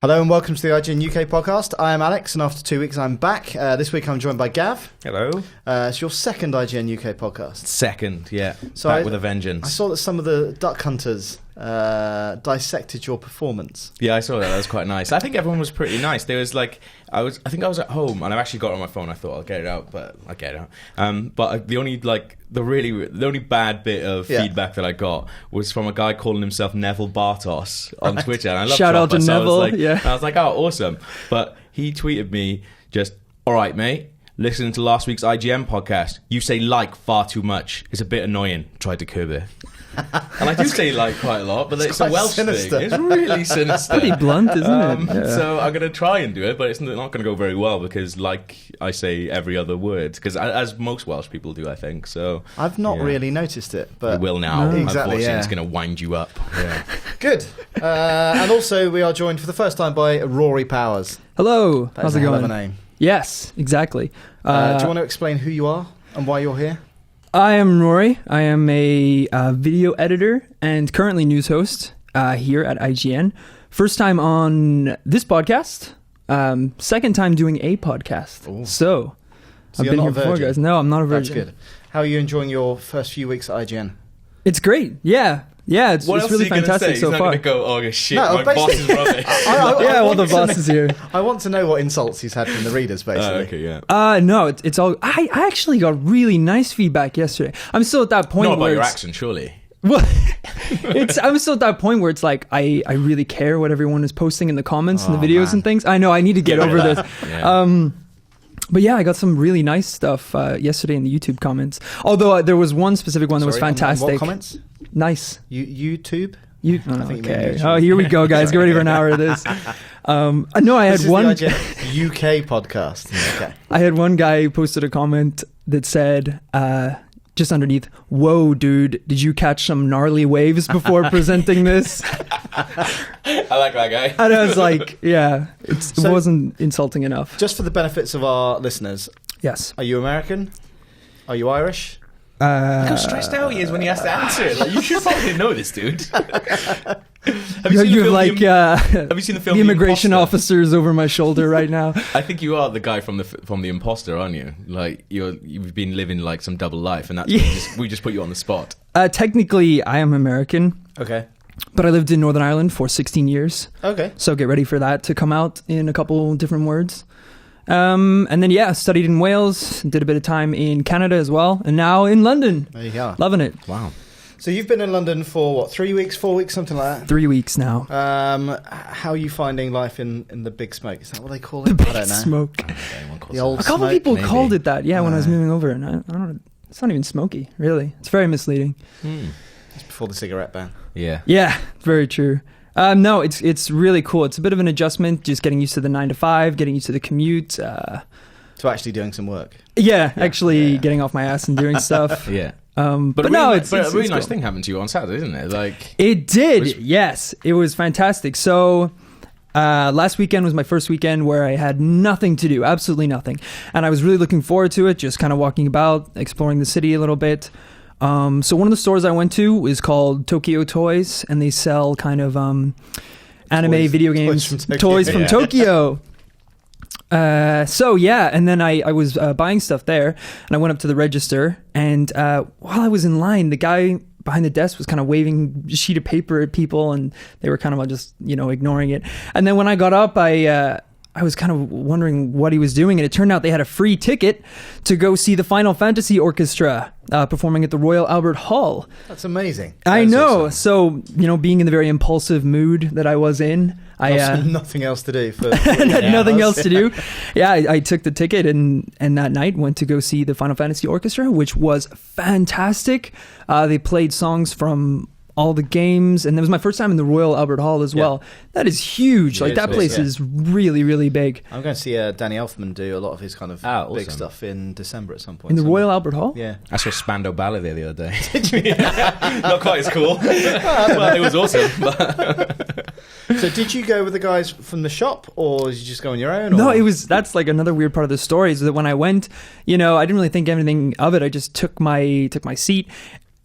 Hello and welcome to the IGN-UK-Podcast. I am Alex, and after 2 weeks I'm back. This week I'm joined by Gav. Hello. It's your second IGN-UK-Podcast. Second, yeah. So back with a vengeance. I saw that some of the Duck Hunters dissected your performance. Yeah, I saw that. That was quite nice. I think everyone was pretty nice. There was like, I think I was at home, and I've actually got it on my phone. I thought I'll get it out, but I get it out. But the only bad bit of feedback that I got was from a guy calling himself Neville Bartos on Twitter. And I love Shout out to Neville. I was like, oh, awesome. But he tweeted me just, all right, mate. Listening to last week's IGN podcast, you say like far too much. It's a bit annoying. Tried to curb it. And I do say like quite a lot, but it's a Welsh sinister thing. It's really sinister. Pretty blunt, isn't it? Yeah. So I'm going to try and do it, but it's not going to go very well because like I say every other word, because as most Welsh people do, I think. So I've not really noticed it, but you will now. No. Exactly, unfortunately, yeah. It's going to wind you up. Yeah. Good. And also we are joined for the first time by Rory Powers. Hello. That's How's it going? Hell of a name. Yes, exactly. Do you want to explain who you are and why you're here? I am Rory. I am a video editor and currently news host here at IGN. First time on this podcast. Second time doing a podcast. Ooh. So I've you're been not here a before, virgin? guys. No, I'm not a virgin. That's good. How are you enjoying your first few weeks at IGN? It's great. Yeah. Yeah, it's really fantastic so far. He's not going to go, oh shit, No, my boss is rubbish. The boss is here. I want to know what insults he's had from the readers, basically. Okay, yeah. No, it's all. I actually got really nice feedback yesterday. I'm still at that point Not about where your it's, accent, surely. well, I'm still at that point where it's like I really care what everyone is posting in the comments and the videos man. and things. I know I need to get over this. Yeah. But yeah, I got some really nice stuff yesterday in the YouTube comments. Although there was one specific one that was fantastic. What comments? Nice. YouTube? You, I think you meant okay. YouTube. Oh, here we go, guys. Get ready for an hour of this. No, I had This one. is the IGN UK-Podcast. Okay. I had one guy who posted a comment that said, just underneath, "Whoa, dude, did you catch some gnarly waves before presenting this?" I like that guy. And I was like, yeah, it wasn't insulting enough. Just for the benefits of our listeners, Yes. are you American? Are you Irish? Look how stressed out he is when he has to answer it. Like, you should probably know this, dude. Have you seen the film the immigration Imposter? officers over my shoulder right now? I think you are the guy from the Imposter, aren't you? Like you've been living like some double life, and that's we just put you on the spot. Technically, I am American, Okay. but I lived in Northern Ireland for 16 years. Okay. So get ready for that to come out in a couple different words. And then, studied in Wales, did a bit of time in Canada as well, and now in London. There you go. Loving it. Wow. So you've been in London for, what, 3 weeks, 4 weeks, something like that? 3 weeks now. How are you finding life in the big smoke? Is that what they call it? The big I don't know. smoke. The old A couple smoke, people maybe. called it that, when I was moving over, and I don't know. It's not even smoky, really. It's very misleading. It's before the cigarette ban. Yeah. Yeah, very true. No, it's really cool. It's a bit of an adjustment, just getting used to the 9 to 5, getting used to the commute. To actually doing some work. Actually getting off my ass and doing stuff. Yeah. But a no, really, it's a really nice cool. thing happened to you on Saturday, isn't it? Like It did, yes. It was fantastic. So last weekend was my first weekend where I had nothing to do, absolutely nothing. And I was really looking forward to it, just kind of walking about, exploring the city a little bit. So one of the stores I went to is called Tokyo Toys, and they sell kind of anime video games, toys from Tokyo. And then I was buying stuff there, and I went up to the register, and while I was in line, the guy behind the desk was kind of waving a sheet of paper at people, and they were kind of just, ignoring it. And then when I got up, I was kind of wondering what he was doing, and it turned out they had a free ticket to go see the Final Fantasy Orchestra performing at the Royal Albert Hall. That's amazing. I know. Awesome. So, being in the very impulsive mood that I was in, I had nothing else to do. had nothing else to do. Yeah, I took the ticket and that night went to go see the Final Fantasy Orchestra, which was fantastic. They played songs from all the games, and it was my first time in the Royal Albert Hall as well. That is huge. Like, that place is really, really big. I'm going to see Danny Elfman do a lot of his kind of big stuff in December at some point. In the Royal Albert Hall? Yeah. I saw Spandau Ballet there the other day. Did you? Not quite as cool. Well, it was awesome. But So did you go with the guys from the shop, or did you just go on your own? Or? No, that's like another weird part of the story, is that when I went, I didn't really think anything of it. I just took my seat,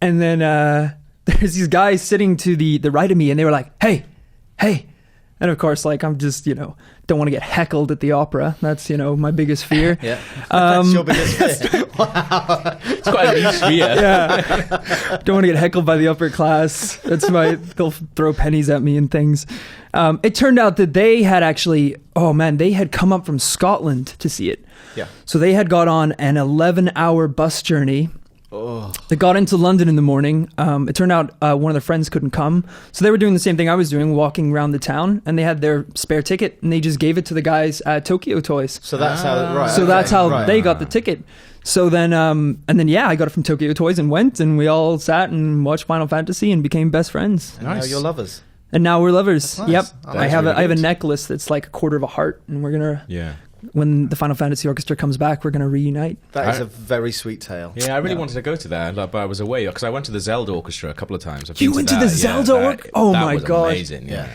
and then there's these guys sitting to the right of me, and they were like, hey, And of course, like, I'm just, don't want to get heckled at the opera. That's, my biggest fear. Yeah. That's your biggest fear. Wow. It's quite a niche fear. Yeah. Don't want to get heckled by the upper class. They'll throw pennies at me and things. It turned out that they had actually, they had come up from Scotland to see it. Yeah. So they had got on an 11-hour bus journey. Oh. They got into London in the morning. It turned out one of their friends couldn't come. So they were doing the same thing I was doing, walking around the town, and they had their spare ticket, and they just gave it to the guys at Tokyo Toys. So that's that's how they got the ticket. So then, I got it from Tokyo Toys and went, and we all sat and watched Final Fantasy and became best friends. And now you're lovers. And now we're lovers. Nice. Yep. That's I have a good. necklace that's like a quarter of a heart, and we're gonna. Yeah. When the Final Fantasy Orchestra comes back, we're going to reunite. That is a very sweet tale. Yeah, I really wanted to go to that, but I was away because I went to the Zelda Orchestra a couple of times. You went to the Zelda Orchestra? Oh my god! Amazing. Yeah.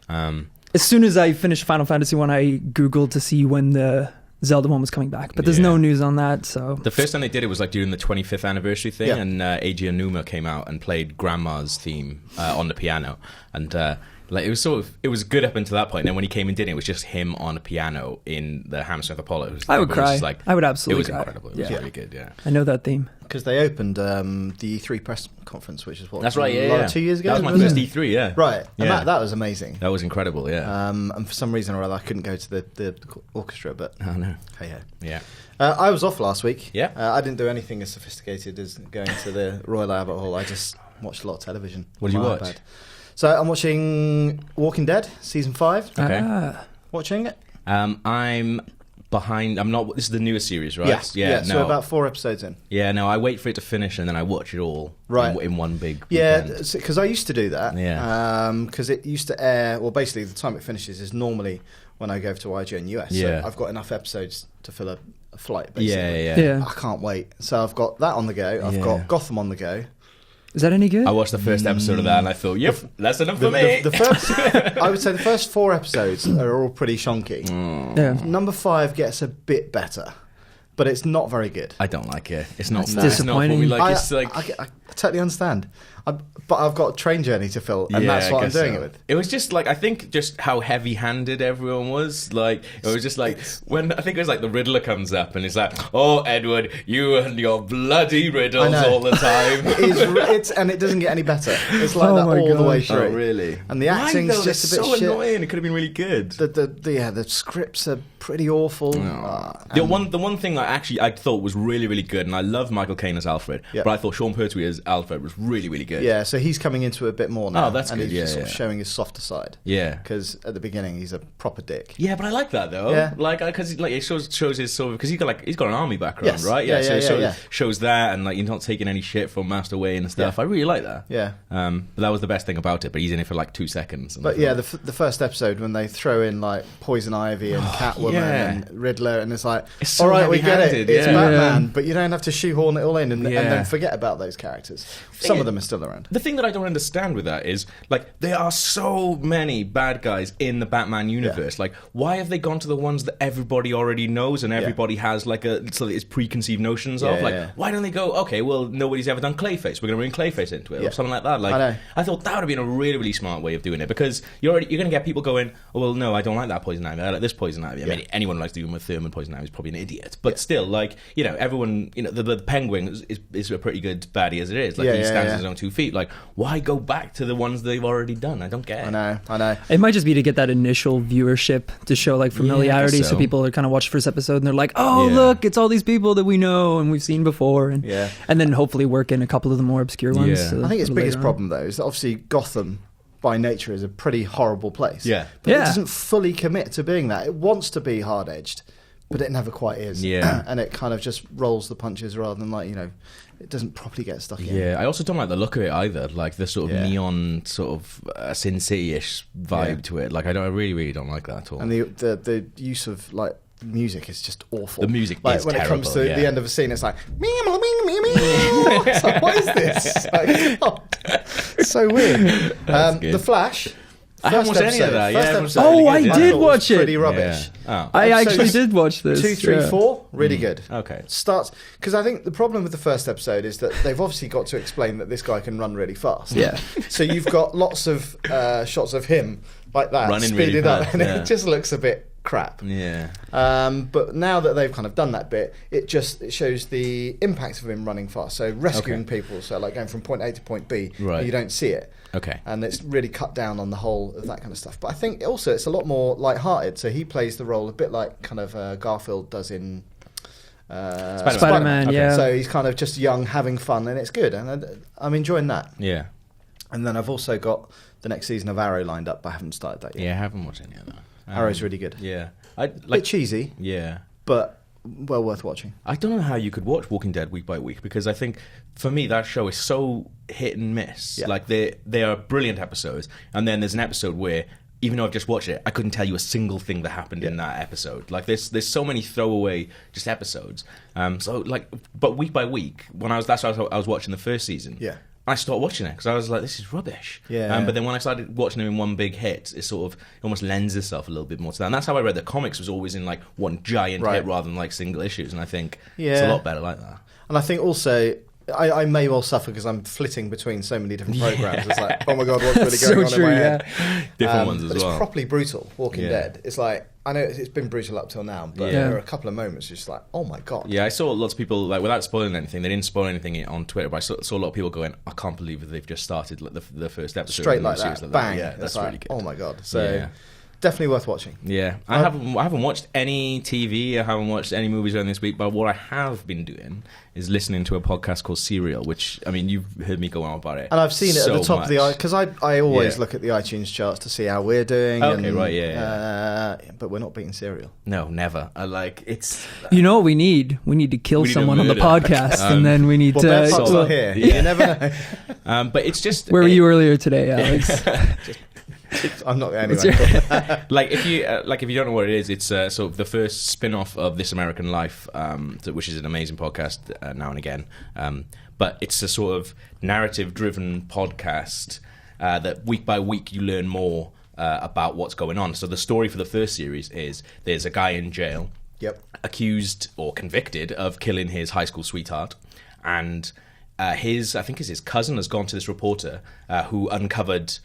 As soon as I finished Final Fantasy 1, I googled to see when the Zelda one was coming back, but there's no news on that. So the first time they did it was like during the 25th anniversary thing, and Eiji came out and played Grandma's theme on the piano, and like it was good up until that point. And then when he came and did it, it was just him on a piano in the Hammersmith Apollo. I would cry. I would absolutely cry. It was incredible. It was really good. Yeah, I know that theme because they opened the E3 press conference, which is what that's right. Yeah, 2 years ago. That was my first E3. Yeah, right. And that was amazing. That was incredible. Yeah. And for some reason or other, I couldn't go to the orchestra, but oh no. Hey. Yeah. I was off last week. Yeah. I didn't do anything as sophisticated as going to the Royal Albert Hall. I just watched a lot of television. What did you watch? iPad. So I'm watching Walking Dead season 5. Okay. Watching it. I'm behind. I'm not. This is the newest series, right? Yeah. So about 4 episodes in. Yeah. No, I wait for it to finish and then I watch it all. In one big. Yeah, weekend. because I used to do that. Yeah. Because it used to air. Well, basically, the time it finishes is normally when I go to IGN-US. Yeah. So I've got enough episodes to fill a flight. Basically. Yeah. I can't wait. So I've got that on the go. I've got Gotham on the go. Is that any good? I watched the first episode of that and I thought, yep, that's enough for me. The first, I would say the first 4 episodes are all pretty shonky. Yeah. Number 5 gets a bit better, but it's not very good. I don't like it. It's not disappointing. It's not what we like. I totally understand. But I've got a train journey to fill, and that's what I'm doing it with. It was just like, I think just how heavy-handed everyone was. Like, it was just like, when, I think it was like the Riddler comes up and it's like, oh, Edward, you and your bloody riddles all the time. And it doesn't get any better. It's like that all the way through. Oh, really? And the acting's just a bit so shit. annoying. It could have been really good. The scripts are pretty awful. The one thing I thought was really, really good, and I love Michael Caine as Alfred, but I thought Sean Pertwee as Alfred was really, really good. Yeah, so he's coming into it a bit more now. Oh, that's good. He's sort of showing his softer side. Yeah. Because at the beginning he's a proper dick. Yeah, but I like that though. Yeah. Like, because it shows his sort of, because he's got an army background, Yes. right? Yeah, so yeah. shows that, and like, you're not taking any shit from Master Wayne and stuff. Yeah. I really like that. Yeah. But that was the best thing about it. But he's in it for like 2 seconds. But yeah, the first episode when they throw in like Poison Ivy and Catwoman and Riddler, and it's like, it's so all right, we get it. heavy-handed, It's yeah. Batman, but you don't have to shoehorn it all in and then forget about those characters. Some of them are still around. The thing that I don't understand with that is, like, there are so many bad guys in the Batman universe. Like, why have they gone to the ones that everybody already knows and everybody has like it's preconceived notions of? Like, why don't they go, okay, well, nobody's ever done Clayface, we're going to bring Clayface into it or something like that. Like, I thought that would have been a really, really smart way of doing it, because you're going to get people going, oh, well, no, I don't like that Poison Ivy, I like this Poison Ivy. I mean, anyone who likes to do with Thurman Poison Ivy is probably an idiot, but still, like, you know, everyone, you know, the Penguin is a pretty good baddie as it is. Like, he stands on his own 2 feet. Like, why go back to the ones they've already done? I don't get it. I know. It might just be to get that initial viewership, to show like familiarity, so people are kind of watch the first episode and they're like, oh, look, it's all these people that we know and we've seen before, and then hopefully work in a couple of the more obscure ones. I think its biggest problem though is that obviously Gotham by nature is a pretty horrible place. But it doesn't fully commit to being that. It wants to be hard-edged, but it never quite is. And it kind of just rolls the punches rather than, like, you know, it doesn't properly get stuck in. Yeah, I also don't like the look of it either. Like the sort of neon, sort of Sin City-ish vibe to it. Like, I really, really don't like that at all. And the use of, like, music is just awful. The music like, is when terrible, it comes to the end of a scene, it's like, it's like, what is this? Like, it's so weird. The Flash. I haven't watched any of that. I did watch it. Pretty rubbish. I actually did watch this. 2, 3, 4, really good. Okay. Starts because I think the problem with the first episode is that they've obviously got to explain that this guy can run really fast. Yeah. So you've got lots of shots of him like that, running speeded really up, fast, and it just looks a bit crap. Yeah. But now that they've kind of done that bit, it shows the impact of him running fast. So rescuing people, so like going from point A to point B, you don't see it. Okay. And it's really cut down on the whole of that kind of stuff. But I think also it's a lot more lighthearted. So he plays the role a bit like kind of Garfield does in Spider-Man. Yeah. So he's kind of just young, having fun, and it's good. And I'm enjoying that. Yeah. And then I've also got the next season of Arrow lined up, but I haven't started that yet. Yeah, I haven't watched any of that. Arrow's really good. Yeah. Bit cheesy. Yeah. But well worth watching. I don't know how you could watch Walking Dead week by week, because I think for me that show is so hit and miss. Yeah. Like they are brilliant episodes, and then there's an episode where even though I've just watched it, I couldn't tell you a single thing that happened in that episode. Like there's so many throwaway just episodes. But week by week, that's why I was watching the first season. Yeah. I started watching it because I was like, this is rubbish. Yeah. But then when I started watching them in one big hit, it almost lends itself a little bit more to that. And that's how I read the comics, was always in like one giant hit rather than like single issues. And I think it's a lot better like that. And I think also, I may well suffer because I'm flitting between so many different programs. It's like, oh my God, what's really going on in my head? Different ones as well. It's properly brutal, Walking Dead. It's like, I know it's been brutal up till now, but there are a couple of moments just like, oh my God. Yeah, I saw lots of people, like, without spoiling anything, they didn't spoil anything on Twitter, but I saw a lot of people going, I can't believe that they've just started like, the first episode. Straight like that, bang. Yeah, that's really good. Oh my God. So definitely worth watching. Yeah. I haven't watched any TV, I haven't watched any movies during this week, but what I have been doing is listening to a podcast called Serial, which, I mean, you've heard me go on about it. And I've seen it at the top of the because I always look at the iTunes charts to see how we're doing. Okay, right, but we're not beating Serial. No, never. It's. You know what we need? We need to kill someone on the podcast, and then we need to. That's not here. Yeah. You never know. But it's just. Where were you earlier today, Alex? I'm not anyway. Like if you don't know what it is, it's sort of the first spin-off of This American Life, which is an amazing podcast now and again. But it's a sort of narrative-driven podcast that week by week you learn more about what's going on. So the story for the first series is there's a guy in jail, accused or convicted of killing his high school sweetheart, and I think his cousin has gone to this reporter who uncovered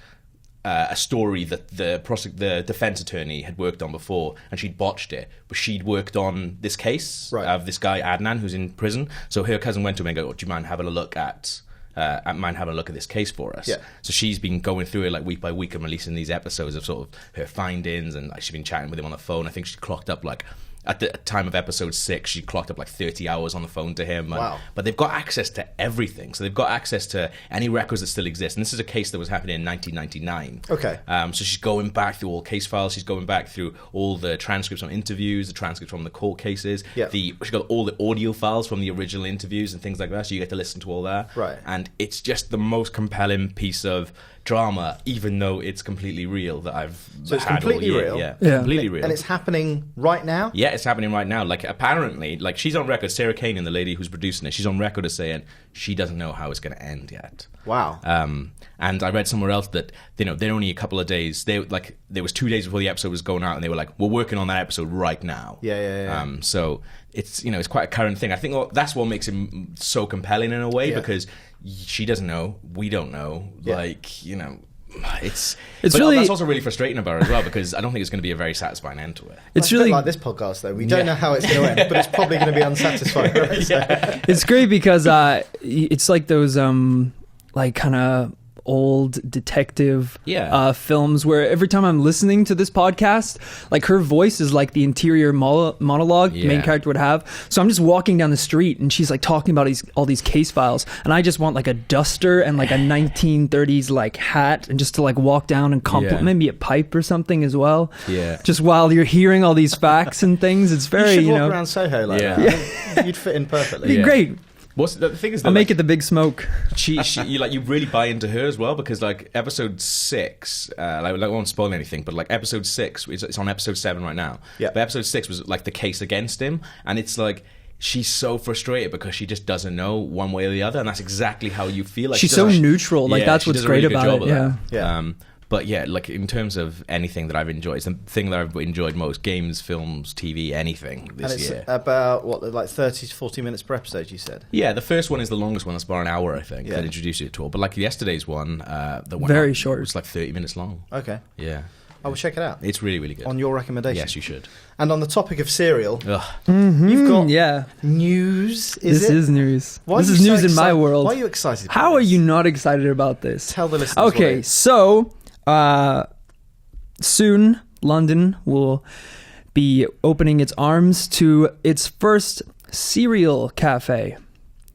a story that the defense attorney had worked on before, and she'd botched it, but she'd worked on this case of this guy Adnan who's in prison. So her cousin went to him and go, "Do you mind having a look at this case for us?" So she's been going through it like week by week and releasing these episodes of sort of her findings, and like she's been chatting with him on the phone. I think she clocked up like, at the time of episode 6, she clocked up like 30 hours on the phone to him. Wow. But they've got access to everything. So they've got access to any records that still exist. And this is a case that was happening in 1999. Okay. So she's going back through all case files. She's going back through all the transcripts from interviews, the transcripts from the court cases. Yeah. She's got all the audio files from the original interviews and things like that. So you get to listen to all that. Right. And it's just the most compelling piece of drama, even though it's completely real, that I've So it's had completely all year. real? Yeah, Yeah. completely real. And it's happening right now? Yeah, it's happening right now. Like, apparently, like, she's on record, Sarah Kane, the lady who's producing it, she's on record as saying she doesn't know how it's going to end yet. Wow. And I read somewhere else that, they're only a couple of days, there was 2 days before the episode was going out, and they were like, we're working on that episode right now. Yeah. So it's, it's quite a current thing. I think that's what makes him so compelling in a way, because she doesn't know, we don't know, It's really, that's also really frustrating about it as well, because I don't think it's going to be a very satisfying end to it. It's really like this podcast, though. We don't know how it's going to end, but it's probably going to be unsatisfying. Right? It's great because it's like those like kind of old detective films where every time I'm listening to this podcast, like her voice is like the interior monologue the main character would have. So I'm just walking down the street and she's like talking about all these case files, and I just want like a duster and like a 1930s like hat, and just to like walk down and compliment maybe a pipe or something as well. Yeah. Just while you're hearing all these facts and things, it's very you should walk around Soho like that. Yeah. You'd fit in perfectly. It'd be great. The thing is, I'll make it the big smoke. You really buy into her as well, because like episode 6, I won't spoil anything, but like episode 6, it's on episode 7 right now. Yeah. But episode 6 was like the case against him, and it's like she's so frustrated because she just doesn't know one way or the other, and that's exactly how you feel. Like she's so neutral. Like that's what's great about it. Yeah. But yeah, like in terms of anything that I've enjoyed, it's the thing that I've enjoyed most: games, films, TV, anything this year. About like 30 to 40 minutes per episode, you said? Yeah, the first one is the longest one. That's about an hour, I think. That introduced you to it all. But like yesterday's one, very short. It's like 30 minutes long. Okay. Yeah. I will check it out. It's really, really good. On your recommendation. Yes, you should. And on the topic of cereal, you've got news. This is news. This is news in my world. Why are you excited about How are you not excited about this? Tell the listeners. Okay, so soon London will be opening its arms to its first cereal cafe.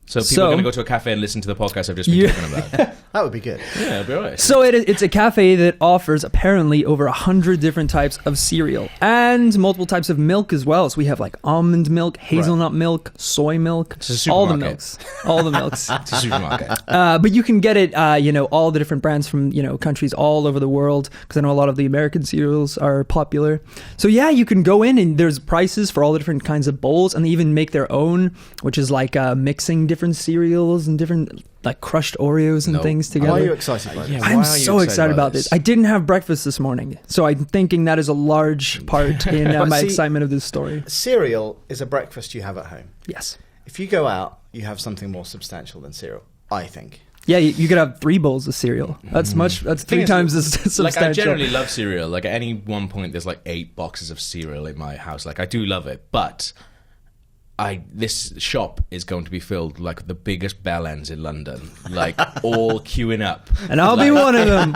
So people are going to go to a cafe and listen to the podcast I've just been talking about. That would be good. Yeah, it'd be all right. So it's a cafe that offers apparently over 100 different types of cereal and multiple types of milk as well. So we have like almond milk, hazelnut milk, soy milk, all the milks. All the milks. It's a supermarket. But you can get it, all the different brands from, countries all over the world, because I know a lot of the American cereals are popular. So yeah, you can go in and there's prices for all the different kinds of bowls, and they even make their own, which is like mixing different cereals and different like crushed Oreos and things together. Why are you excited about this? I'm so excited about this. I didn't have breakfast this morning, so I'm thinking that is a large part in my excitement of this story. Cereal is a breakfast you have at home. Yes. If you go out, you have something more substantial than cereal, I think. Yeah, you could have 3 bowls of cereal. That's That's 3 times as substantial. Like, I generally love cereal. Like, at any one point, there's like 8 boxes of cereal in my house. Like, I do love it, but this shop is going to be filled like the biggest bell ends in London, like all queuing up, and I'll be one of them.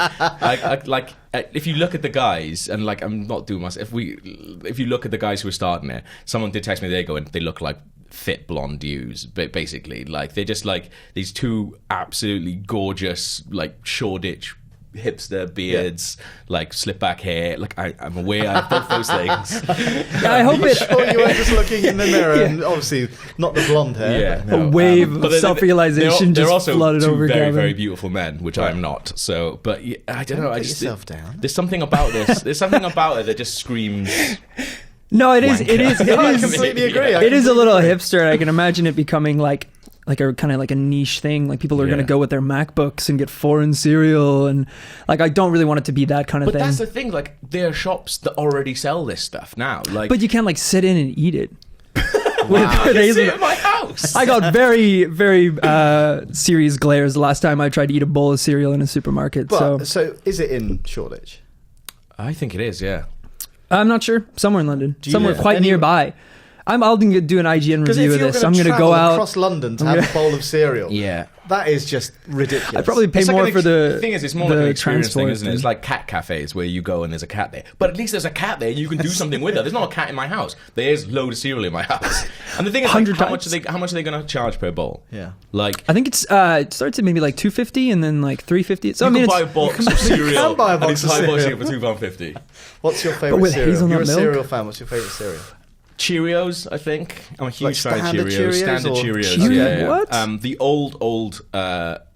If you look at the guys, and like I'm not doing myself. If you look at the guys who are starting it, someone did text me. They go and they look like fit blonde youths, but basically, like they're just like these 2 absolutely gorgeous, like Shoreditch hipster beards, like slip back hair. Like I'm aware of both those things. Yeah, I hope you weren't just looking in the mirror and obviously not the blonde hair. Yeah, no, a wave of self-realization just also flooded over very, Gavin. very beautiful men, which I'm not. So, but I don't know. Put yourself down. There's something about this. There's something about it that just screams. No, it is. It is. I completely agree. It is a little hipster. I can imagine it becoming like a kind of like a niche thing. Like people are going to go with their MacBooks and get foreign cereal, and like I don't really want it to be that kind of thing. But that's the thing. Like there are shops that already sell this stuff now. Like, but you can't like sit in and eat it. Wow. You sit in my house. I got very, very serious glares the last time I tried to eat a bowl of cereal in a supermarket. But, so is it in Shoreditch? I think it is. Yeah. I'm not sure. Somewhere in London. Somewhere quite nearby. I'll do an IGN review of this. I'm going to go out across London to have a bowl of cereal. Yeah. That is just ridiculous. I'd probably pay more for the thing is, it's more like an experience thing, isn't it? It's like cat cafes where you go and there's a cat there. But at least there's a cat there and you can do something with it. There's not a cat in my house. There's a load of cereal in my house. And the thing is, like, how much are they going to charge per bowl? Yeah. Like, I think it starts at maybe like $2.50 and then like $3.50. So you can buy a box of cereal. You can buy a box of cereal for £2.50. What's your favourite cereal? You're a cereal fan. What's your favourite cereal? Cheerios, I think. I'm a huge fan of Cheerios. Standard Cheerios. Yeah. What? The old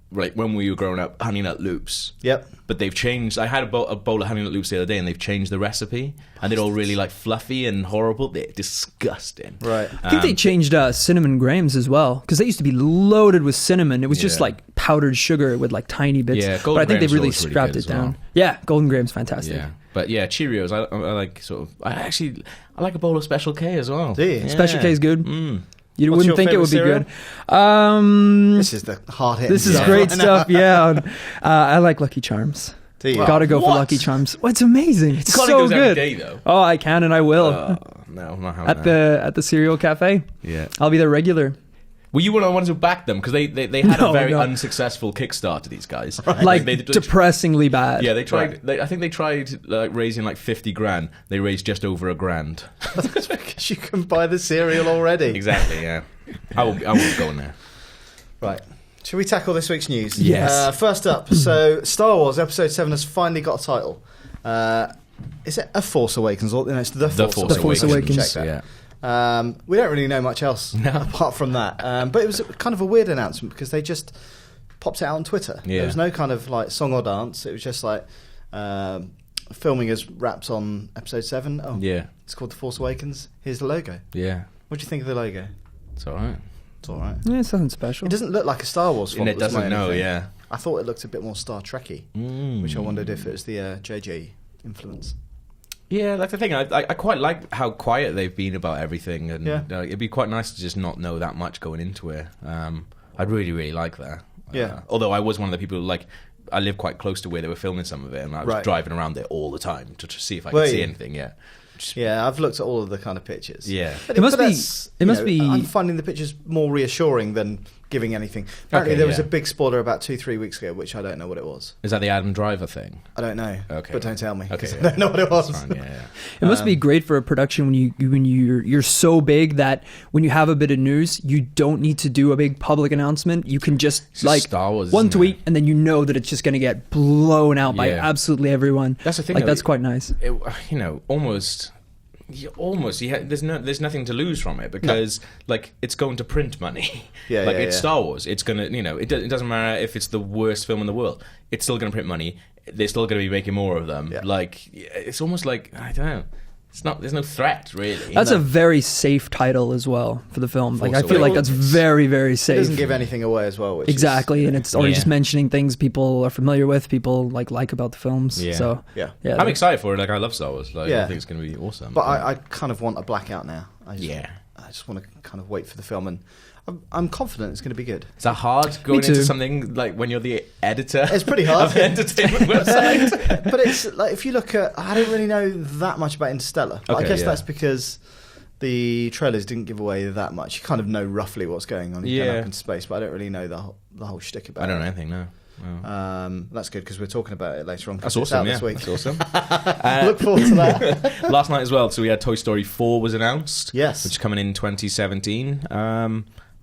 when we were growing up, Honey Nut Loops. Yep. But they've changed. I had a bowl of Honey Nut Loops the other day, and they've changed the recipe, and they're all really like fluffy and horrible. They're disgusting. Right. I think they changed cinnamon grahams as well, because they used to be loaded with cinnamon. It was just like powdered sugar with like tiny bits. Yeah, but I think they've really scrapped it down. Yeah, Golden Graham's fantastic. Yeah. But yeah, Cheerios, I like sort of. I like a bowl of Special K as well. Do you? Yeah. Special K is good. You What's wouldn't think it would be cereal? Good. This is the hard hit. This is great stuff. Yeah, I like Lucky Charms. Do you? Gotta go for Lucky Charms. Well, it's amazing. It's so good. Every day, though. Oh, I can and I will. No, I'm not having at the cereal cafe. Yeah, I'll be there regular. Were you one of the ones who backed them? Because they had a very unsuccessful Kickstarter, these guys. Right. Like, depressingly bad. Yeah, they tried. I think they tried raising like 50 grand. They raised just over $1,000. That's because you can buy the cereal already. Exactly, yeah. I will go in there. Right. Should we tackle this week's news? Yes. First up, so Star Wars Episode 7 has finally got a title. Is it A Force Awakens? Or, no, it's The Force Awakens. Check that. Yeah. We don't really know much else apart from that. But it was kind of a weird announcement because they just popped it out on Twitter. Yeah. There was no kind of like song or dance. It was just like filming is wrapped on Episode 7. Oh, yeah. It's called The Force Awakens. Here's the logo. Yeah. What do you think of the logo? It's all right. It's all right. Yeah, it's nothing special. It doesn't look like a Star Wars font. It doesn't, no, yeah. I thought it looked a bit more Star Trek-y, which I wondered if it was the JJ influence. Yeah, that's the thing. I quite like how quiet they've been about everything, and it'd be quite nice to just not know that much going into it. I'd really, really like that. Yeah. Although I was one of the people who, like, I live quite close to where they were filming some of it, and I was driving around there all the time to see if I could see anything. Yeah. Yeah, I've looked at all of the kind of pictures. Yeah, but it must be. I'm finding the pictures more reassuring than giving anything. Apparently, there was a big spoiler about 2-3 weeks ago, which I don't know what it was. Is that the Adam Driver thing? I don't know. Okay, but don't tell me. Okay, I don't know what it was. Fine, It must be great for a production when you're so big that when you have a bit of news, you don't need to do a big public announcement. You can just Star Wars, one tweet, and then you know that it's just going to get blown out by absolutely everyone. That's the thing. Like, that's quite nice. There's nothing to lose from it because it's going to print money. It's Star Wars. It's gonna, it doesn't matter if it's the worst film in the world. It's still gonna print money. They're still gonna be making more of them. It's almost like, I don't know. There's no threat really. That's a very safe title as well for the film. I feel like that's very, very safe. It doesn't give anything away as well. And it's already just mentioning things people are familiar with, people like about the films. Yeah. So I'm excited for it. I love Star Wars. I think it's going to be awesome. But I kind of want a blackout now. I just want to kind of wait for the film, and I'm confident it's going to be good. Is that hard going into something like when you're the editor? It's pretty hard. Of an entertainment website. But it's like, if you look at, I don't really know that much about Interstellar. But I guess that's because the trailers didn't give away that much. You kind of know roughly what's going on up in space, but I don't really know the whole shtick about it. I don't know anything, no. Oh. That's good because we're talking about it later on. That's awesome. This week. That's awesome. Look forward to that. Last night as well. So we had Toy Story 4 was announced. Yes, which is coming in 2017.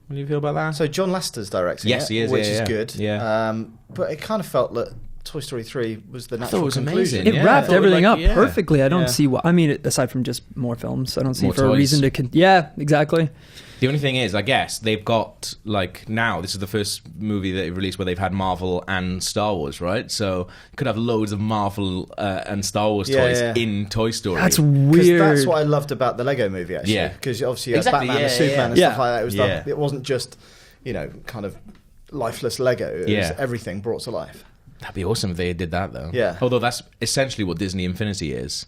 What do you feel about that? So John Lasseter's directing it. Yes, he is. Which is good. Yeah. But it kind of felt that Toy Story 3 was the natural conclusion. It wrapped everything up perfectly. I don't see what. I mean, aside from just more films, I don't see a reason to. Yeah, exactly. The only thing is, I guess they've got now. This is the first movie that they released where they've had Marvel and Star Wars, right? So could have loads of Marvel and Star Wars toys in Toy Story. That's weird. That's what I loved about the Lego Movie, actually. Yeah, because obviously you had Batman and Superman and stuff like that. It wasn't just kind of lifeless Lego. It was everything brought to life. That'd be awesome if they did that, though. Yeah. Although that's essentially what Disney Infinity is.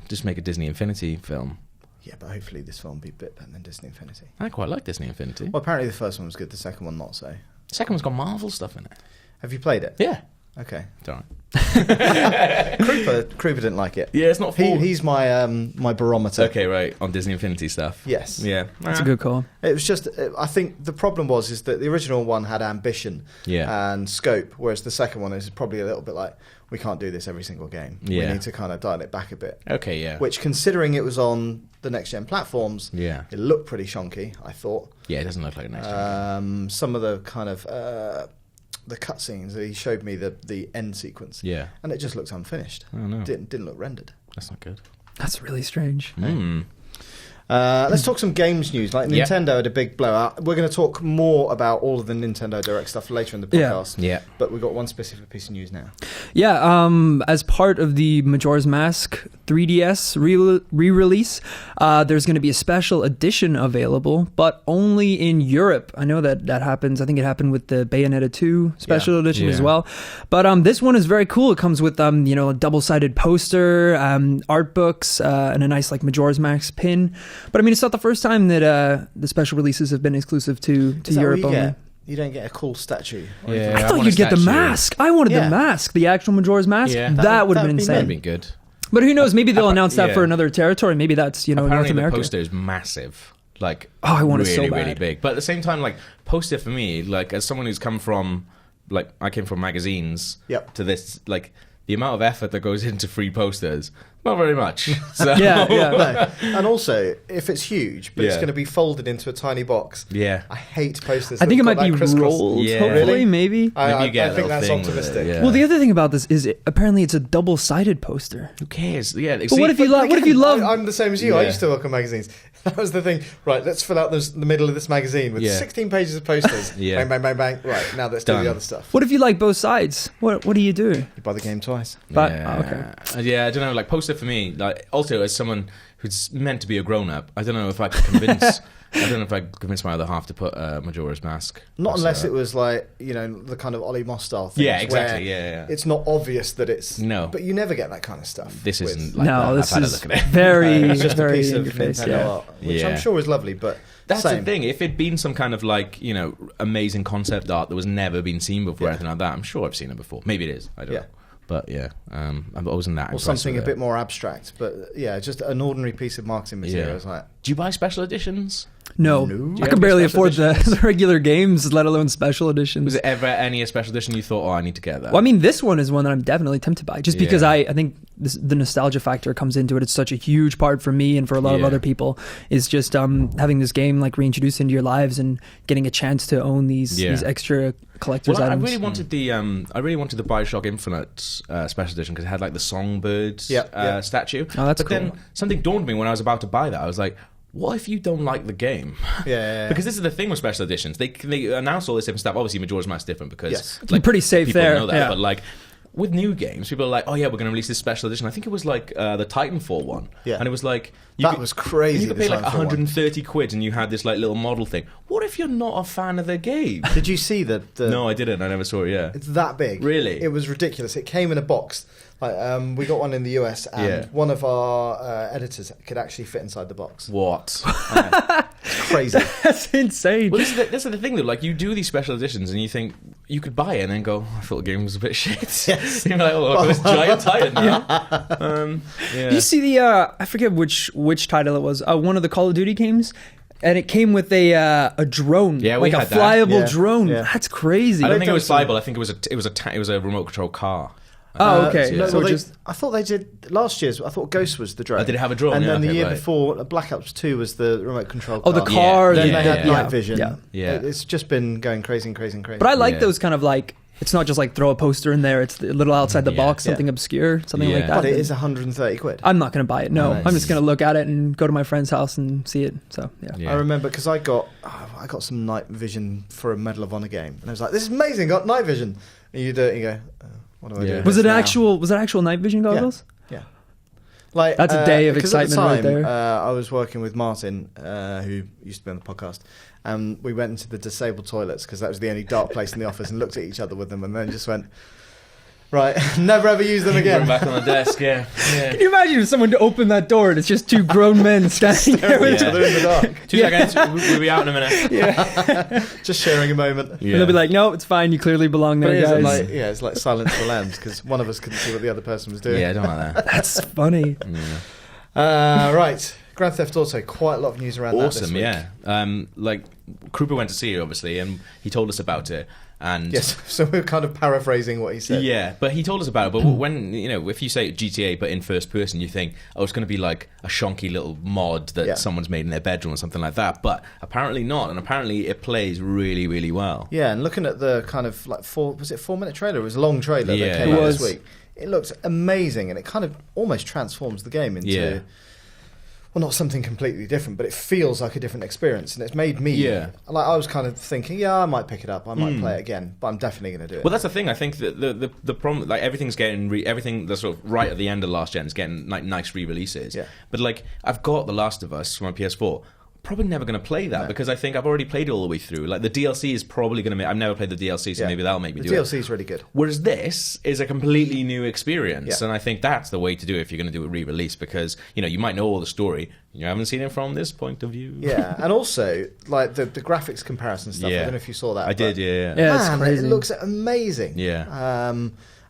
Just make a Disney Infinity film. Yeah, but hopefully this film will be a bit better than Disney Infinity. I quite like Disney Infinity. Well, apparently the first one was good, the second one not so. The second one's got Marvel stuff in it. Have you played it? Yeah. Okay. It's all right. Krupa didn't like it. Yeah, it's not full. He's my my barometer. Okay, right, on Disney Infinity stuff. Yes. Yeah. That's a good call. It was just, I think the problem is that the original one had ambition and scope, whereas the second one is probably a little bit like, we can't do this every single game. We need to kind of dial it back a bit. Okay, yeah. Which, considering it was on the next-gen platforms, it looked pretty shonky, I thought. Yeah, it doesn't look like next-gen. Some of the kind of the cutscenes, he showed me the end sequence. Yeah. And it just looks unfinished. Oh, no. Didn't look rendered. That's not good. That's really strange. Let's talk some games news. Like Nintendo had a big blowout. We're going to talk more about all of the Nintendo Direct stuff later in the podcast. Yeah. But we've got one specific piece of news now. Yeah. As part of the Majora's Mask 3DS re-release, there's going to be a special edition available, but only in Europe. I know that happens. I think it happened with the Bayonetta 2 special edition as well. But this one is very cool. It comes with a double-sided poster, art books, and a nice Majora's Mask pin. But I mean, it's not the first time that the special releases have been exclusive to Europe only. You don't get a cool statue. I thought you'd get the mask. I wanted the mask, the actual Majora's Mask. Yeah. That would have been insane. That'd been good. But who knows? Maybe they'll announce that for another territory. Maybe that's North America. Apparently the poster is massive. I want it so bad. Really big. But at the same time, poster for me, as someone who's come from, I came from magazines to this, the amount of effort that goes into free posters, not very much. So. No. And also, if it's huge, but it's going to be folded into a tiny box. Yeah. I hate posters. I think it might be rolled, hopefully, really? maybe. I think that's optimistic. Well, the other thing about this is apparently it's a double-sided poster. Who cares? Yeah. But what if you love... I'm the same as you. I used to work on magazines. That was the thing. Right, let's fill out the middle of this magazine with 16 pages of posters. Bang, bang, bang, bang. Right, now let's do the other stuff. What if you like both sides? What do you do? You buy the game twice. Okay. Yeah, I don't know. Poster stuff for me, like, also as someone who's meant to be a grown-up, I don't know if I could convince... I don't know if I could convince my other half to put Majora's Mask. Not unless it was like, the kind of Ollie Moss style thing. Yeah, exactly. Yeah. It's not obvious that it's... No. But you never get that kind of stuff. This isn't like that. No, this I've is had a look at it. very, it's just very a piece of in-your-face, Nintendo art, which I'm sure is lovely, but that's same. the thing. If it'd been some kind of like, amazing concept art that was never been seen before, or anything like that, I'm sure I've seen it before. Maybe it is. I don't know. But I wasn't that. Or something a bit more abstract, but just an ordinary piece of marketing material. It's like, do you buy special editions? No. I could barely afford the regular games, let alone special editions. Was there ever any special edition you thought, I need to get that? Well, I mean, this one is one that I'm definitely tempted by, just because I think the nostalgia factor comes into it. It's such a huge part for me and for a lot of other people, is just having this game like reintroduced into your lives and getting a chance to own these extra collector's items. I really wanted the Bioshock Infinite special edition because it had like the Songbird statue. Oh, that's cool. Then something dawned me when I was about to buy that. I was like, what if you don't like the game? Yeah. Because this is the thing with special editions. They announce all this different stuff. Obviously, Majora's Mask is different because it's pretty safe people there. know that, but like with new games, people are like, oh yeah, we're going to release this special edition. I think it was like the Titanfall one, and it was like was crazy. You could pay like 130 quid, and you had this like little model thing. What if you're not a fan of the game? Did you see that? No, I didn't. I never saw it. Yeah, it's that big. Really? It was ridiculous. It came in a box. Like, we got one in the US, and one of our editors could actually fit inside the box. What? It's crazy. That's insane. Well, this is the thing, though. Like, you do these special editions, and you think you could buy it, and then go, I thought the game was a bit shit. Yes. You're like, oh, this giant Titan now. You see the I forget which title it was. One of the Call of Duty games. And it came with a drone, like a flyable drone. Yeah. That's crazy. I don't think it was flyable. I think it was a remote control car. Oh, okay. I thought they did last year's. I thought Ghost was the drone. Did it have a drone? And then the year before, Black Ops 2 was the remote control car. Oh, the car. Then they had night vision. Yeah. It's just been going crazy and crazy and crazy. But I like those kind of like, it's not just like throw a poster in there. It's a little outside the box, something obscure, something like that. But it is 130 quid. I'm not going to buy it. No, I'm just going to look at it and go to my friend's house and see it. So I remember because I got some night vision for a Medal of Honor game, and I was like, "This is amazing! Got night vision." And you do it, and you go, "What do I do?" Was it actual night vision goggles? Yeah. Like that's a day of excitement at the time, right there. I was working with Martin, who used to be on the podcast. And we went into the disabled toilets because that was the only dark place in the office, and looked at each other with them, and then just went, right, never ever use them again. Back on the desk, Can you imagine if someone opened that door and it's just two grown men standing there with each other in the dark? 2 seconds, we'll be out in a minute. Just sharing a moment. And they'll be like, no, it's fine, you clearly belong there, guys. It's like Silence of the Lambs because one of us couldn't see what the other person was doing. Yeah, I don't like that. That's funny. Right. Grand Theft Auto, quite a lot of news around that this week. Like, Krupa went to see it, obviously, and he told us about it. And yes, so we're kind of paraphrasing what he said. Yeah, but he told us about it. But when, if you say GTA but in first person, you think, oh, it's going to be like a shonky little mod that someone's made in their bedroom or something like that. But apparently not, and apparently it plays really, really well. Yeah, and looking at the kind of like 4-minute trailer? It was a long trailer that came out this week. It looks amazing, and it kind of almost transforms the game into... Well, not something completely different, but it feels like a different experience, and it's made me. Like I was kind of thinking, I might pick it up, I might play it again, but I'm definitely going to do it. Well, that's the thing. I think that the problem, like everything's getting everything that's sort of right at the end of last gen is getting like nice re-releases. Yeah. But like I've got The Last of Us for my PS4. Probably never going to play that because I think I've already played it all the way through. Like the DLC is probably going to make... I've never played the DLC, so maybe that'll make me do it. The DLC is really good. Whereas this is a completely new experience, and I think that's the way to do it if you're going to do a re-release because, you might know all the story, you haven't seen it from this point of view. Yeah, and also, like, the graphics comparison stuff, I don't know if you saw that. I did, yeah. Man, it's crazy. It looks amazing. Yeah.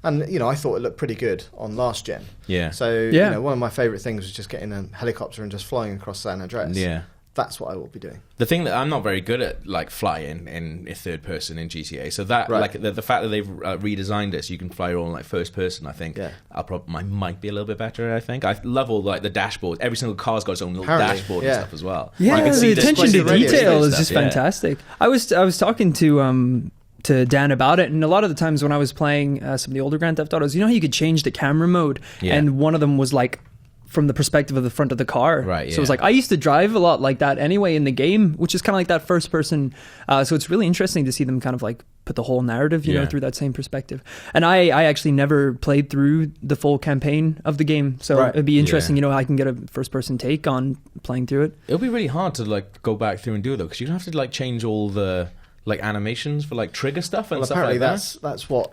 And, I thought it looked pretty good on last gen. Yeah. So, one of my favourite things was just getting a helicopter and just flying across San Andreas. Yeah. That's what I will be doing. The thing that I'm not very good at, like flying in third person in GTA, so that like the fact that they've redesigned it so you can fly all in like first person, I think I might be a little bit better. I think I love all like the dashboard. Every single car's got its own little dashboard and stuff as well. Yeah, the attention to detail is just fantastic. I was talking to Dan about it, and a lot of the times when I was playing some of the older Grand Theft Autos, how you could change the camera mode, and one of them was like from the perspective of the front of the car. Right. Yeah. So it's like I used to drive a lot like that anyway in the game, which is kind of like that first person. So it's really interesting to see them kind of like put the whole narrative, you know, through that same perspective. And I actually never played through the full campaign of the game, so it'd be interesting. You know, I can get a first person take on playing through it. It'll be really hard to like go back through and do it though, because you have to like change all the like animations for like trigger stuff and stuff like that. That's what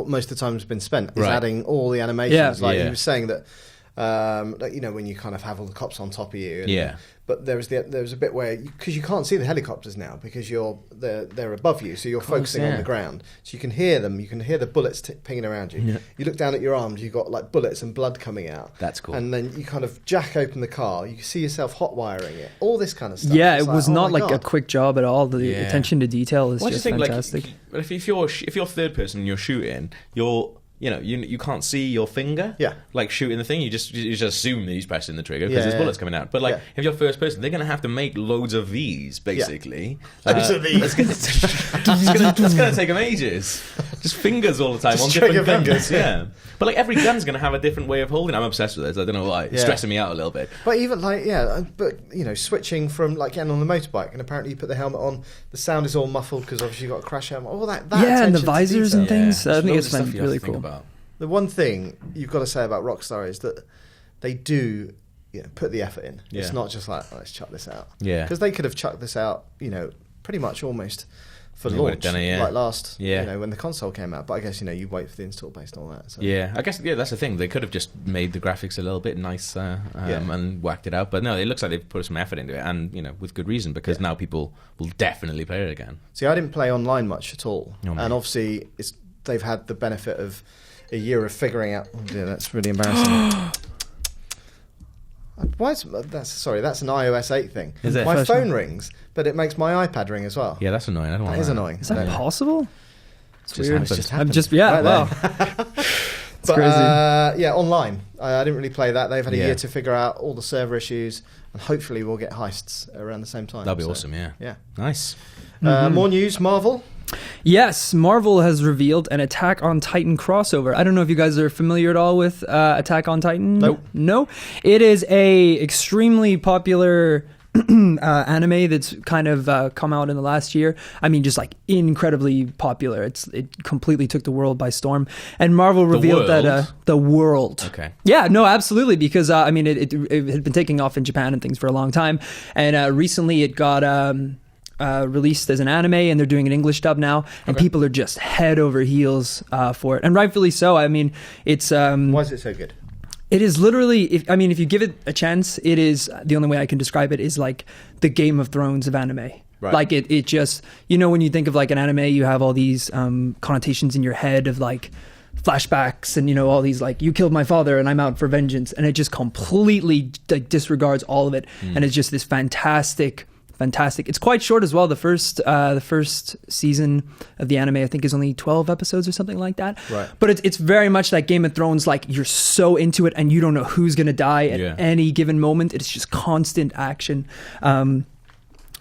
most of the time has been spent, is adding all the animations. He was saying that. Like, you know, when you kind of have all the cops on top of you, but there was a bit where, because you can't see the helicopters now because they're above you, so you're focusing on the ground, so you can hear them, you can hear the bullets pinging around you. You look down at your arms, you've got like bullets and blood coming out. That's cool. And then you kind of jack open the car, you can see yourself hot wiring it, all this kind of stuff. It was not like a quick job at all. The attention to detail is just fantastic. Like, if you're third person and you're shooting, you can't see your finger. Like shooting the thing, you just assume that he's pressing the trigger because there's bullets coming out. But like if you're first person, they're gonna have to make loads of these basically. Loads of these. That's gonna take them ages. Just fingers all the time on different guns. But like every gun's gonna have a different way of holding. I'm obsessed with it. I don't know why. It's stressing me out a little bit. But even like but you know, switching from like getting on the motorbike, and apparently you put the helmet on, the sound is all muffled because obviously you've got a crash helmet. All that and the visors and things. I think it's really cool. The one thing you've got to say about Rockstar is that they do put the effort in. It's not just like, let's chuck this out. Because they could have chucked this out, pretty much almost for launch, like last, when the console came out. But I guess, you wait for the install base and all that. So. Yeah, I guess, that's the thing. They could have just made the graphics a little bit nicer and whacked it out. But no, it looks like they've put some effort into it, and, with good reason, because now people will definitely play it again. See, I didn't play online much at all. And obviously, they've had the benefit of a year of figuring out. Oh dear, that's really embarrassing. That's an iOS 8 thing. Is it? My phone rings, but it makes my iPad ring as well. Yeah, that's annoying. I don't want that. That is annoying. Is that possible? It's weird. It's just wow. It's crazy. Online. I didn't really play that. They've had a year to figure out all the server issues, and hopefully we'll get heists around the same time. That'd be awesome. Yeah. Nice. More news. Marvel. Yes, Marvel has revealed an Attack on Titan crossover. I don't know if you guys are familiar at all with Attack on Titan. Nope. No? It is a extremely popular anime that's kind of come out in the last year. I mean, just like incredibly popular. It completely took the world by storm. And Marvel revealed that the world. Okay. Yeah, no, absolutely, because it had been taking off in Japan and things for a long time, and recently it got released as an anime, and they're doing an English dub now, and people are just head over heels for it, and rightfully so. I mean, it's why is it so good? It is literally, if you give it a chance, it is, the only way I can describe it is like the Game of Thrones of anime. Right. Like it just, when you think of like an anime, you have all these connotations in your head of like flashbacks and all these like, you killed my father and I'm out for vengeance, and it just completely like disregards all of it, and it's just this fantastic. It's quite short as well. The first season of the anime, I think, is only 12 episodes or something like that. Right. But it's very much like Game of Thrones. Like, you're so into it and you don't know who's going to die at any given moment. It's just constant action. And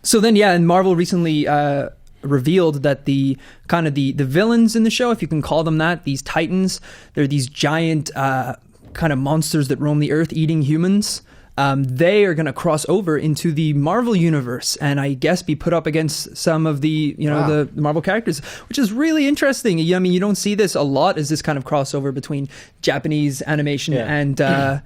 Marvel recently revealed that the villains in the show, if you can call them that, these Titans, they're these giant kind of monsters that roam the earth eating humans. They are going to cross over into the Marvel universe and I guess be put up against some of the, the Marvel characters, which is really interesting. I mean, you don't see this a lot, is this kind of crossover between Japanese animation and the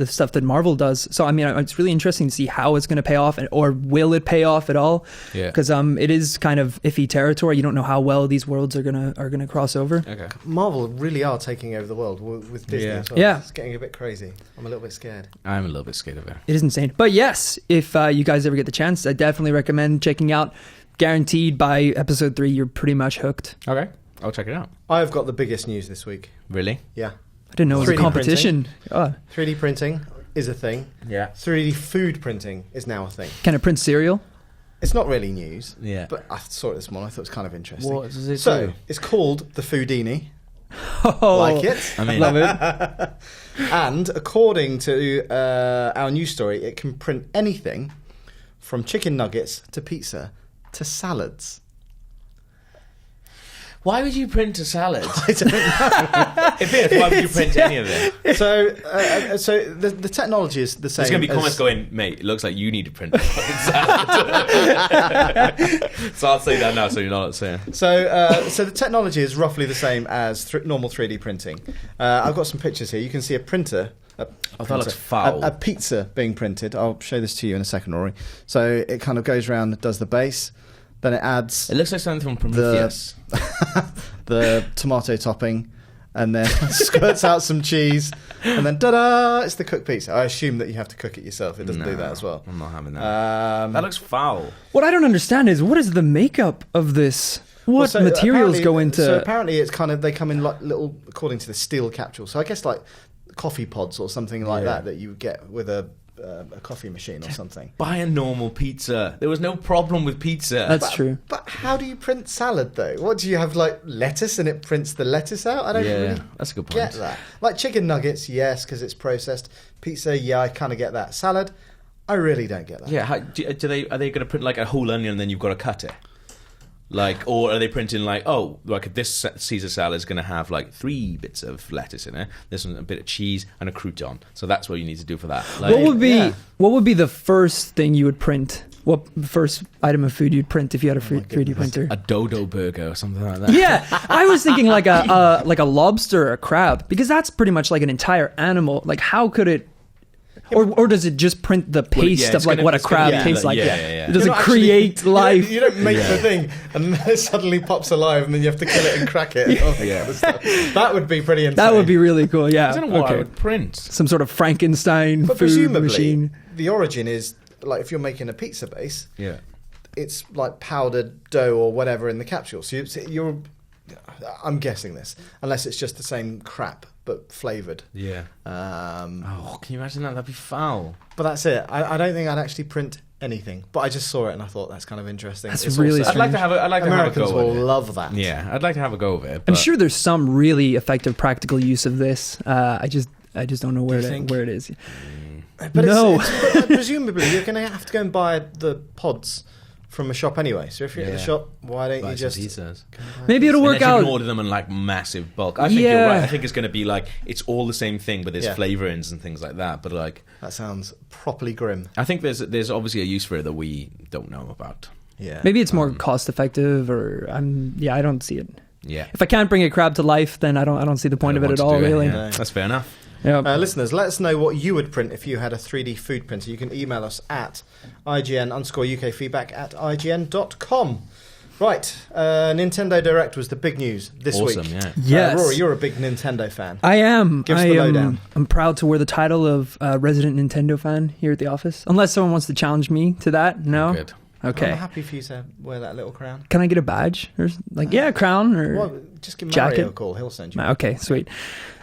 stuff that Marvel does. So, I mean, it's really interesting to see how it's going to pay off, or will it pay off at all? Because it is kind of iffy territory. You don't know how well these worlds are gonna cross over. Okay. Marvel really are taking over the world with Disney as well. Yeah. It's getting a bit crazy. I'm a little bit scared. I'm a little bit scared of it. It is insane. But yes, if you guys ever get the chance, I definitely recommend checking out. Guaranteed by episode 3, you're pretty much hooked. Okay. I'll check it out. I've got the biggest news this week. Really? Yeah. I didn't know it was a competition. Printing. 3D printing is a thing. Yeah. 3D food printing is now a thing. Can it print cereal? It's not really news. Yeah. But I saw it this morning. I thought it was kind of interesting. What does it do? It's called the Foodini. Like it? I mean, love it. And according to our news story, it can print anything from chicken nuggets to pizza to salads. Why would you print a salad? I don't know. If it is, why would you print any of it? So the technology is the same. There's going to be comments going, mate, it looks like you need to print a fucking salad. So I'll say that now so you're not saying. So the technology is roughly the same as normal 3D printing. I've got some pictures here. You can see a printer. That looks foul. A pizza being printed. I'll show this to you in a second, Rory. So it kind of goes around, does the base, then it adds... It looks like something from Prometheus. The tomato topping, and then squirts out some cheese, and then ta-da! It's the cooked pizza. I assume that you have to cook it yourself. It doesn't do that as well. I'm not having that. That looks foul. What I don't understand is, what is the makeup of this? What materials go into... So apparently it's kind of... They come in like little... According to the steel capsules. So I guess like coffee pods or something like that you get with a coffee machine or something. Buy a normal pizza. There was no problem with pizza. That's true. But how do you print salad though? What do you have, like lettuce, and it prints the lettuce out? I don't really that's a good point. Get that. Like chicken nuggets, yes, because it's processed. Pizza, yeah, I kind of get that. Salad, I really don't get that. Yeah, are they going to print like a whole onion and then you've got to cut it? Like, or are they printing like, oh, like this Caesar salad is going to have like 3 bits of lettuce in it, this one a bit of cheese and a crouton. So that's what you need to do for that. Like, what would be the first thing you would print? What first item of food you'd print if you had a 3D printer? A dodo burger or something like that. Yeah, I was thinking like a lobster or a crab, because that's pretty much like an entire animal. Like, how could it? Or does it just print the paste of like what a crab tastes like? Does it create life? You don't make the thing and then it suddenly pops alive and then you have to kill it and crack it. And all that kind of stuff. That would be pretty insane. That would be really cool, yeah. I don't know what I would print. Some sort of Frankenstein but food presumably, machine. The origin is, like, if you're making a pizza base, it's like powdered dough or whatever in the capsule. So you're I'm guessing this, unless it's just the same crap but flavoured. Yeah. Can you imagine that? That'd be foul. But that's it. I don't think I'd actually print anything. But I just saw it and I thought that's kind of interesting. That's really strange. I'd like to have a Americans go with it. will love that. Yeah, I'd like to have a go with it. I'm sure there's some really effective practical use of this. I just don't know where it is. But it's presumably you're going to have to go and buy the pods from a shop anyway. So if you're at the shop, why don't you just... Maybe it'll work out. You can order them in like massive bulk. I think you're right. I think it's going to be like, it's all the same thing, but there's flavourings and things like that. But like... That sounds properly grim. I think there's obviously a use for it that we don't know about. Yeah. Maybe it's more cost effective, or I don't see it. Yeah. If I can't bring a crab to life, then I don't see the point of it at all, really. Yeah. That's fair enough. Yep. Listeners, let us know what you would print if you had a 3D food printer. You can email us at IGN_UKFeedback@IGN.com. Right, Nintendo Direct was the big news this week. Awesome, yeah. Yes. Rory, you're a big Nintendo fan. I am. Give us the lowdown. I'm proud to wear the title of resident Nintendo fan here at the office. Unless someone wants to challenge me to that. No? Good. Okay. I'm happy for you to wear that little crown. Can I get a badge? Or a crown? Or well, just give jacket? Mario a call. He'll send you. Okay, sweet.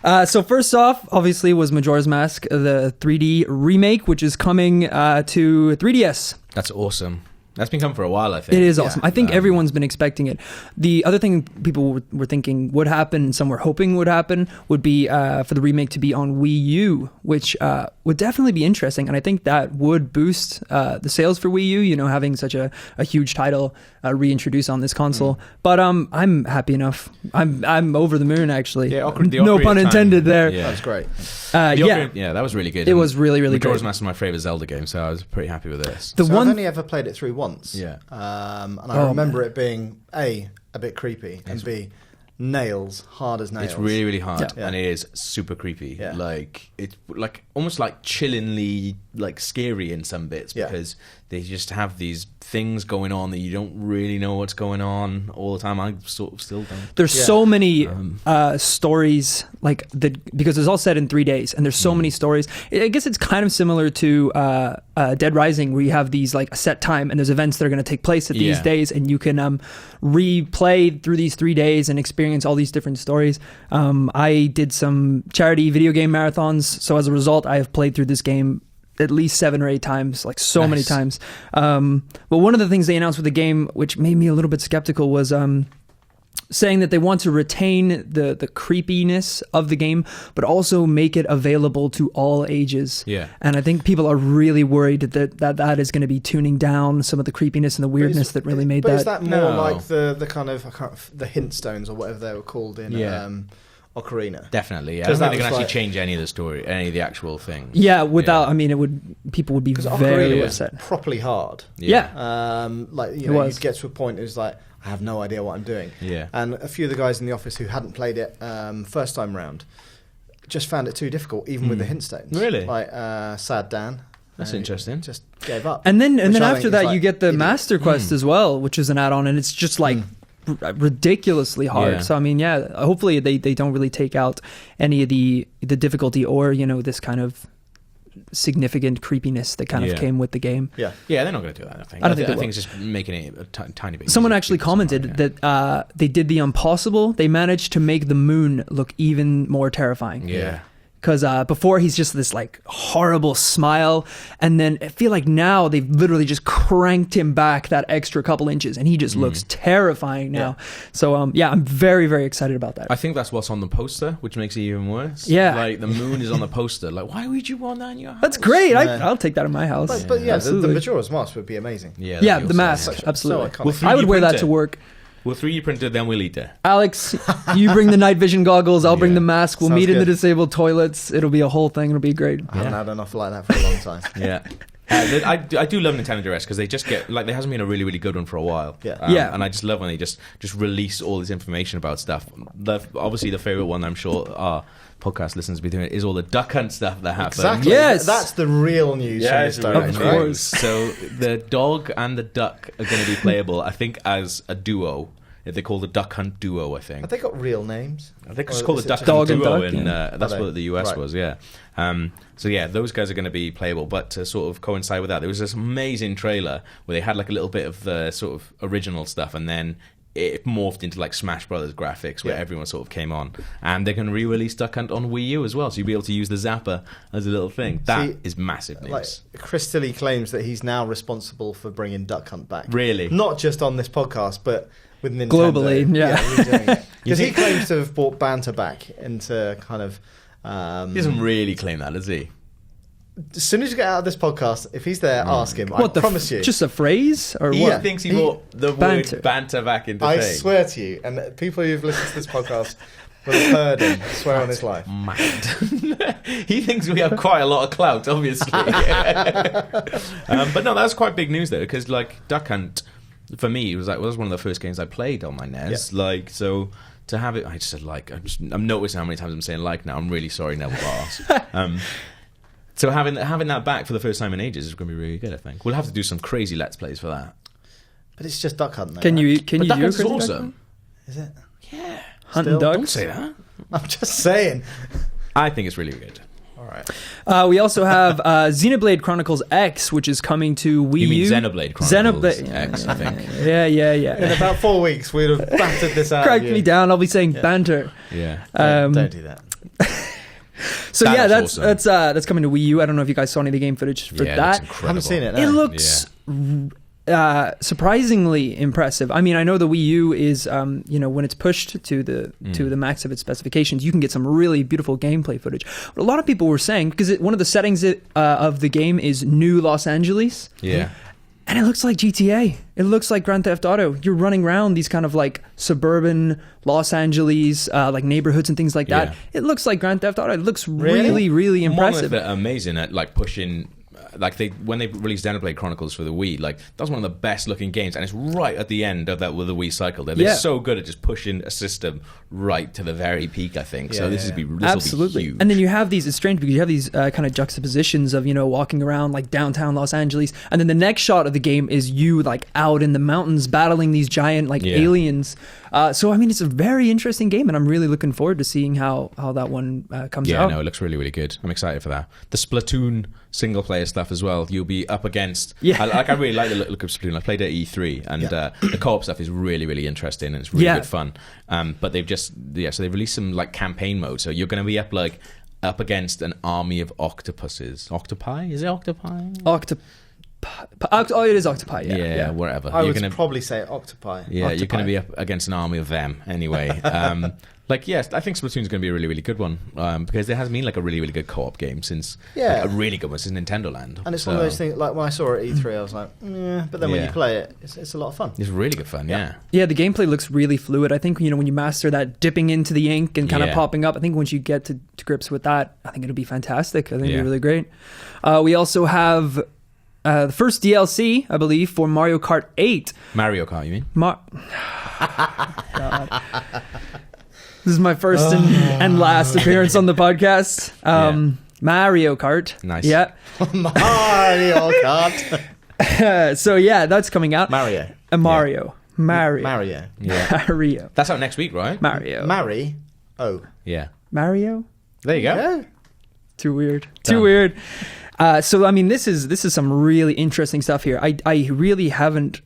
So first off, obviously, was Majora's Mask, the 3D remake, which is coming to 3DS. That's awesome. That's been coming for a while, I think. It is awesome. I think everyone's been expecting it. The other thing people were thinking would happen, and some were hoping would happen, would be for the remake to be on Wii U, which would definitely be interesting. And I think that would boost the sales for Wii U, having such a huge title reintroduced on this console. But I'm happy enough. I'm over the moon, actually. Yeah, no pun intended there. Yeah. That was great. That was really good. It was really, really Majora's great. Mask is my favourite Zelda game, so I was pretty happy with this. I've only ever played it through once. Yeah. And I remember it being a bit creepy, and B, hard as nails. It's really, really hard, and it is super creepy. Yeah. Like, it's like almost like chillingly like scary in some bits, because they just have these things going on that you don't really know what's going on all the time. I sort of still don't. There's so many stories, like because it's all set in 3 days, and there's so many stories. I guess it's kind of similar to Dead Rising, where you have these like a set time, and there's events that are going to take place at these days, and you can replay through these 3 days and experience all these different stories. I did some charity video game marathons, so as a result, I have played through this game at least 7 or 8 times, like so many times. But one of the things they announced with the game, which made me a little bit skeptical, was saying that they want to retain the creepiness of the game, but also make it available to all ages. Yeah. And I think people are really worried that is going to be tuning down some of the creepiness and the weirdness that really made that. But is that more like the kind of the hint stones or whatever they were called in Ocarina? Definitely, yeah. I don't think they can actually change any of the story, any of the actual things. Yeah, without, I mean, people would be very upset. Properly hard. Yeah. Like, you know, you'd get to a point it was like, I have no idea what I'm doing. Yeah. And a few of the guys in the office who hadn't played it first time round just found it too difficult, even with the hint stones. Really? Like Sad Dan. That's interesting. Just gave up. And then after that, you get the Master Quest as well, which is an add-on, and it's just like ridiculously hard. Yeah. So I mean, hopefully they don't really take out any of the difficulty or, you know, this kind of significant creepiness that kind of came with the game. Yeah, they're not going to do that, I think. I think it's just making it a tiny bit. Someone actually commented that they did the impossible. They managed to make the moon look even more terrifying. Yeah. Because before he's just this like horrible smile, and then I feel like now they've literally just cranked him back that extra couple inches, and he just looks terrifying now. So I'm very, very excited about that. I think that's what's on the poster, which makes it even worse. Yeah, like the moon is on the poster. Like, why would you want that in your house? That's great. I'll take that in my house. But the Majora's Mask would be amazing. Yeah, the mask, absolutely. So I would wear that to work. We'll 3D print it, then we'll eat it. Alex, you bring the night vision goggles, I'll bring the mask. We'll meet in the disabled toilets. It'll be a whole thing. It'll be great. I haven't had enough like that for a long time. I do love Nintendo Direct because they just get, like, there hasn't been a really, really good one for a while. And I just love when they just release all this information about stuff. Obviously, the favourite one I'm sure our podcast listeners will be doing it is all the Duck Hunt stuff that happens. Exactly. Yes. That's the real news from this direct. Of course. So the dog and the duck are going to be playable, I think, as a duo. They call the Duck Hunt Duo, I think. Have they got real names? I think it's called the Duck Hunt Duo, and that's what the US was, So those guys are going to be playable. But to sort of coincide with that, there was this amazing trailer where they had like a little bit of the sort of original stuff, and then it morphed into like Smash Brothers graphics where everyone sort of came on. And they're going to re-release Duck Hunt on Wii U as well, so you'll be able to use the Zapper as a little thing. That is massive news. Like, Chris Tilly claims that he's now responsible for bringing Duck Hunt back. Really? Not just on this podcast, but with Nintendo. Globally, Because he claims to have brought banter back into kind of... he doesn't really claim that, does he? As soon as you get out of this podcast, if he's there, ask him. I promise you. Just a phrase? Or he what? Thinks he brought the word banter back into I swear to you, and people who've listened to this podcast will have heard him swear on his life. Mad. He thinks we have quite a lot of clout, obviously. But no, that's quite big news, though, because like Duck Hunt... For me, it was one of the first games I played on my NES. Like, so to have it, I just said like, I'm noticing how many times I'm saying like now. I'm really sorry, Neville Bars. So having that back for the first time in ages is going to be really good. I think we'll have to do some crazy Let's Plays for that. But it's just Duck Hunt, though. Can you Duck do Hunt's awesome? Is it? Yeah. Hunting ducks? Don't say that. I'm just saying. I think it's really good. Right. We also have Xenoblade Chronicles X, which is coming to Wii U. You mean Xenoblade Chronicles X, I think. Yeah. In about 4 weeks, we'd have battered this out. Cracked me down. I'll be saying banter. Yeah. Don't do that. So that's coming to Wii U. I don't know if you guys saw any of the game footage for that. I haven't seen it. No. It looks surprisingly impressive. I mean, I know the Wii U is, when it's pushed to the max of its specifications, you can get some really beautiful gameplay footage. But a lot of people were saying, because one of the settings of the game is New Los Angeles. Yeah. And it looks like GTA. It looks like Grand Theft Auto. You're running around these kind of like suburban Los Angeles, like neighborhoods and things like that. It looks like Grand Theft Auto. It looks really, really impressive. Monolith are amazing at like pushing. Like when they released Xenoblade Chronicles for the Wii, like that was one of the best looking games, and it's right at the end of that with the Wii cycle. They're so good at just pushing a system right to the very peak, I think. So this will be huge. And then you have these. It's strange because you have these kind of juxtapositions of walking around like downtown Los Angeles, and then the next shot of the game is you like out in the mountains battling these giant like aliens. So I mean, it's a very interesting game, and I'm really looking forward to seeing how that one comes out. Yeah, no, it looks really, really good. I'm excited for that. The Splatoon single player stuff as well. You'll be up against. I really like the look of Splatoon. I played it at E3, and the co-op stuff is really, really interesting, and it's really good fun. But they've so they've released some like campaign mode. So you're going to be up against an army of octopuses. Octopi? Is it octopi? Oh, it is Octopi. Yeah, whatever. I would probably say Octopi. Yeah, Octopi. you're going to be up against an army of them anyway. Yes, I think Splatoon's going to be a really, really good one because there has been like a really, really good co-op game since like, a really good one since Nintendo Land. And it's one of those things. Like when I saw it at E3, I was like, but then when you play it, it's a lot of fun. It's really good fun. Yeah. Yeah, the gameplay looks really fluid. I think when you master that dipping into the ink and kind of popping up, I think once you get to grips with that, I think it'll be fantastic. I think it'll be really great. We also have the first DLC, I believe, for Mario Kart 8. Mario Kart, you mean? God. This is my first and last appearance on the podcast. Mario Kart. Nice. Yeah. Mario Kart. So yeah, that's coming out. Mario. Mario. Yeah. Mario. That's out next week, right? Mario. Yeah. Mario. There you go. Yeah. Too weird. Done. Too weird. So I mean, this is some really interesting stuff here. I really haven't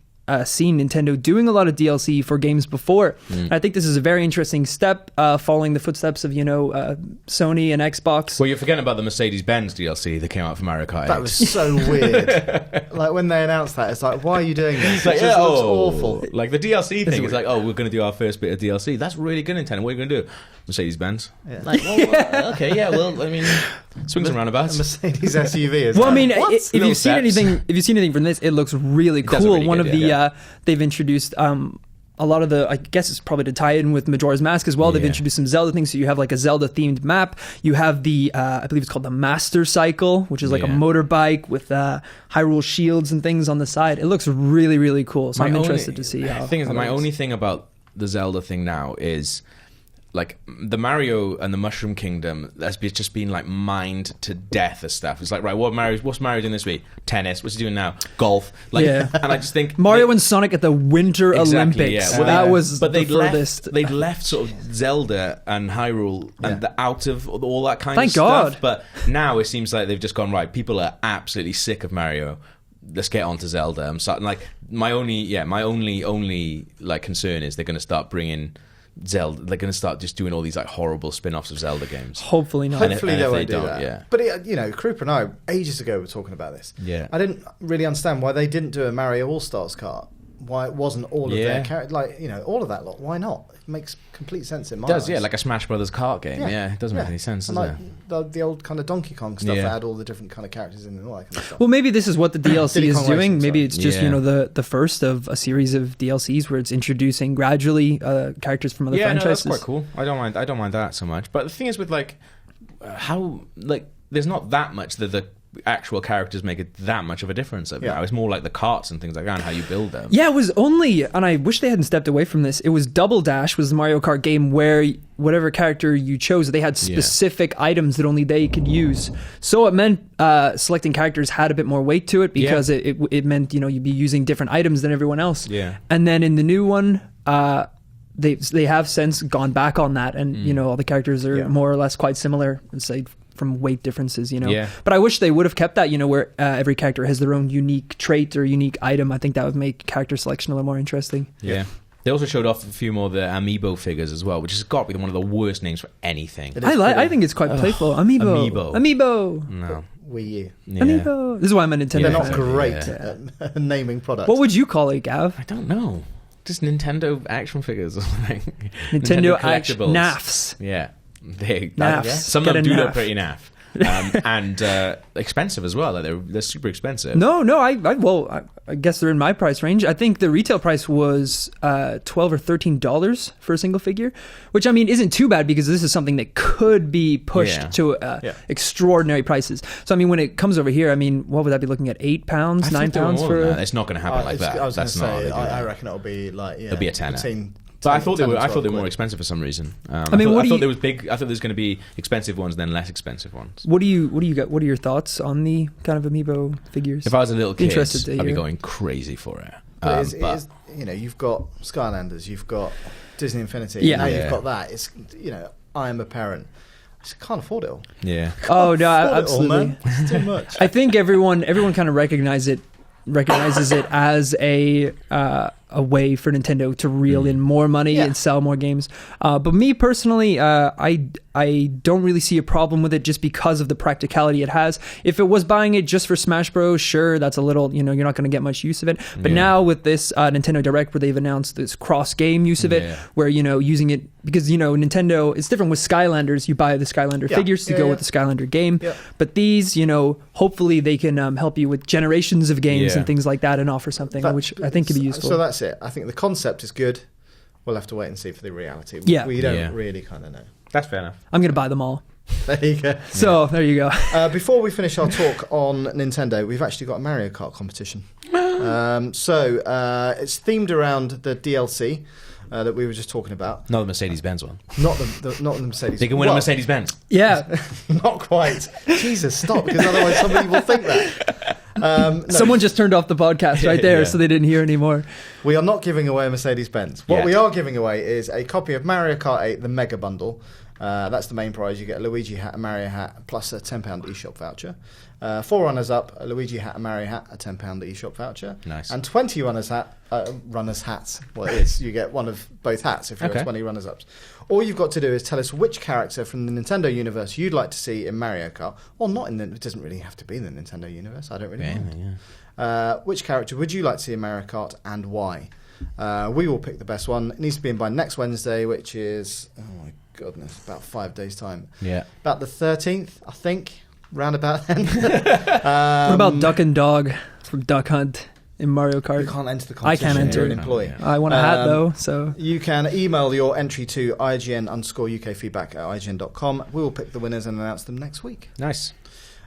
seen Nintendo doing a lot of DLC for games before. I think this is a very interesting step, following the footsteps of Sony and Xbox. Well, you're forgetting about the Mercedes-Benz DLC that came out for Mario Kart 8. That was so weird. Like when they announced that, it's like, why are you doing this? It just looks awful. Like the DLC thing is like, we're going to do our first bit of DLC. That's really good, Nintendo. What are you going to do? Mercedes-Benz. Yeah. Like, okay, well, I mean, swings and roundabouts. A Mercedes SUV is. Well, I mean, if you've seen anything from this, it looks really cool. Really One good, of the they've introduced a lot of the, I guess it's probably to tie in with Majora's Mask as well. They've introduced some Zelda things. So you have like a Zelda themed map. You have the, I believe it's called the Master Cycle, which is like a motorbike with Hyrule shields and things on the side. It looks really, really cool. So I'm interested to see how. The thing is, my only thing about the Zelda thing now is, like, the Mario and the Mushroom Kingdom has just been like mined to death as stuff. It's like, right, what's Mario doing this week? Tennis. What's he doing now? Golf. Like, and I just think Mario and Sonic at the Winter Olympics. Yeah. Well, that was but the furthest. They'd left sort of Zelda and Hyrule and out of all that kind of stuff. God. But now it seems like they've just gone, right, people are absolutely sick of Mario. Let's get on to Zelda. I'm starting, like, my only like concern is they're going to start bringing Zelda. They're going to start just doing all these like horrible spin-offs of Zelda games. Hopefully not. Hopefully they won't do don't, that. Yeah. But Krupa and I ages ago were talking about this. Yeah. I didn't really understand why they didn't do a Mario All-Stars kart. Why it wasn't all of their characters, like, all of that lot. Why not? It makes complete sense in my eyes. It does, like a Smash Brothers kart game. Yeah, it doesn't make any sense, does it? The old kind of Donkey Kong stuff that had all the different kind of characters in and all that kind of stuff. Well, maybe this is what the DLC is doing. Maybe it's just the first of a series of DLCs where it's introducing gradually characters from other franchises. No, that's quite cool. I don't mind that so much. But the thing is with there's not that much that the actual characters make it that much of a difference now. It's more like the carts and things like that and how you build them. Yeah, it was only, and I wish they hadn't stepped away from this, it was Double Dash was the Mario Kart game where whatever character you chose, they had specific items that only they could use. So it meant selecting characters had a bit more weight to it because it meant, you'd be using different items than everyone else. Yeah. And then in the new one, they have since gone back on that, and all the characters are more or less quite similar, aside from weight differences, But I wish they would have kept that, where every character has their own unique trait or unique item. I think that would make character selection a little more interesting. Yeah. They also showed off a few more of the Amiibo figures as well, which has got to be one of the worst names for anything. I think it's quite playful. Amiibo. No. Wii U. Yeah. Amiibo. This is why I'm a Nintendo They're fan. not great at naming products. What would you call it, Gav? I don't know. Just Nintendo action figures or something. Nintendo collectibles. NAFs. Yeah. NAFs. Some of them do look pretty naff. And expensive as well. Like they're super expensive. No. I guess they're in my price range. I think the retail price was $12 or $13 for a single figure, which I mean isn't too bad because this is something that could be pushed to extraordinary prices. So I mean, when it comes over here, I mean, what would I be looking at? £8, £9 for? It's not going to happen like that. I was going to say, I reckon it'll be like it'll be a tenner. But I thought they were more expensive for some reason. I thought there was big. I thought there was going to be expensive ones, then less expensive ones. What do you got? What are your thoughts on the kind of Amiibo figures? If I was a little kid, I'd be going crazy for it. But you've got Skylanders, you've got Disney Infinity. Now you've got that. It's I am a parent. I just can't afford it all. Yeah. Oh no, absolutely. It's too much. I think everyone kind of recognizes it as a way for Nintendo to reel in more money and sell more games. But me personally, I I don't really see a problem with it just because of the practicality it has. If it was buying it just for Smash Bros, sure, that's a little, you're not going to get much use of it. But now with this Nintendo Direct, where they've announced this cross-game use of it, where, using it, because, Nintendo, it's different with Skylanders. You buy the Skylander figures to go with the Skylander game. Yeah. But these, hopefully they can help you with generations of games and things like that and offer something, which I think could be useful. So that's it. I think the concept is good. We'll have to wait and see for the reality. We don't really kind of know. That's fair enough. I'm going to buy them all. There you go. So, there you go. Before we finish our talk on Nintendo, we've actually got a Mario Kart competition. It's themed around the DLC that we were just talking about. Not the Mercedes-Benz one. Not the Mercedes. They can win a Mercedes-Benz. Yeah. Not quite. Jesus, stop, because otherwise somebody will think that. No. Someone just turned off the podcast right there, so they didn't hear anymore. We are not giving away a Mercedes-Benz. What we are giving away is a copy of Mario Kart 8, the Mega Bundle. That's the main prize. You get a Luigi hat, a Mario hat, plus a £10 eShop voucher. 4 runners-up, a Luigi hat, a Mario hat, a £10 eShop voucher. Nice. And 20 runners' hats. Well, it is. You get one of both hats if you're 20 runners-ups. All you've got to do is tell us which character from the Nintendo universe you'd like to see in Mario Kart, or not in it doesn't really have to be in the Nintendo universe. I don't really mind. Yeah. Which character would you like to see in Mario Kart and why? We will pick the best one. It needs to be in by next Wednesday, which is, oh my goodness, about 5 days' time. Yeah. About the 13th, I think, round about then. What about Duck and Dog from Duck Hunt in Mario Kart? You can't enter the competition. I can't enter. You're an employee. I want a hat, though, so... You can email your entry to IGN_UK-feedback@IGN.com. We will pick the winners and announce them next week. Nice.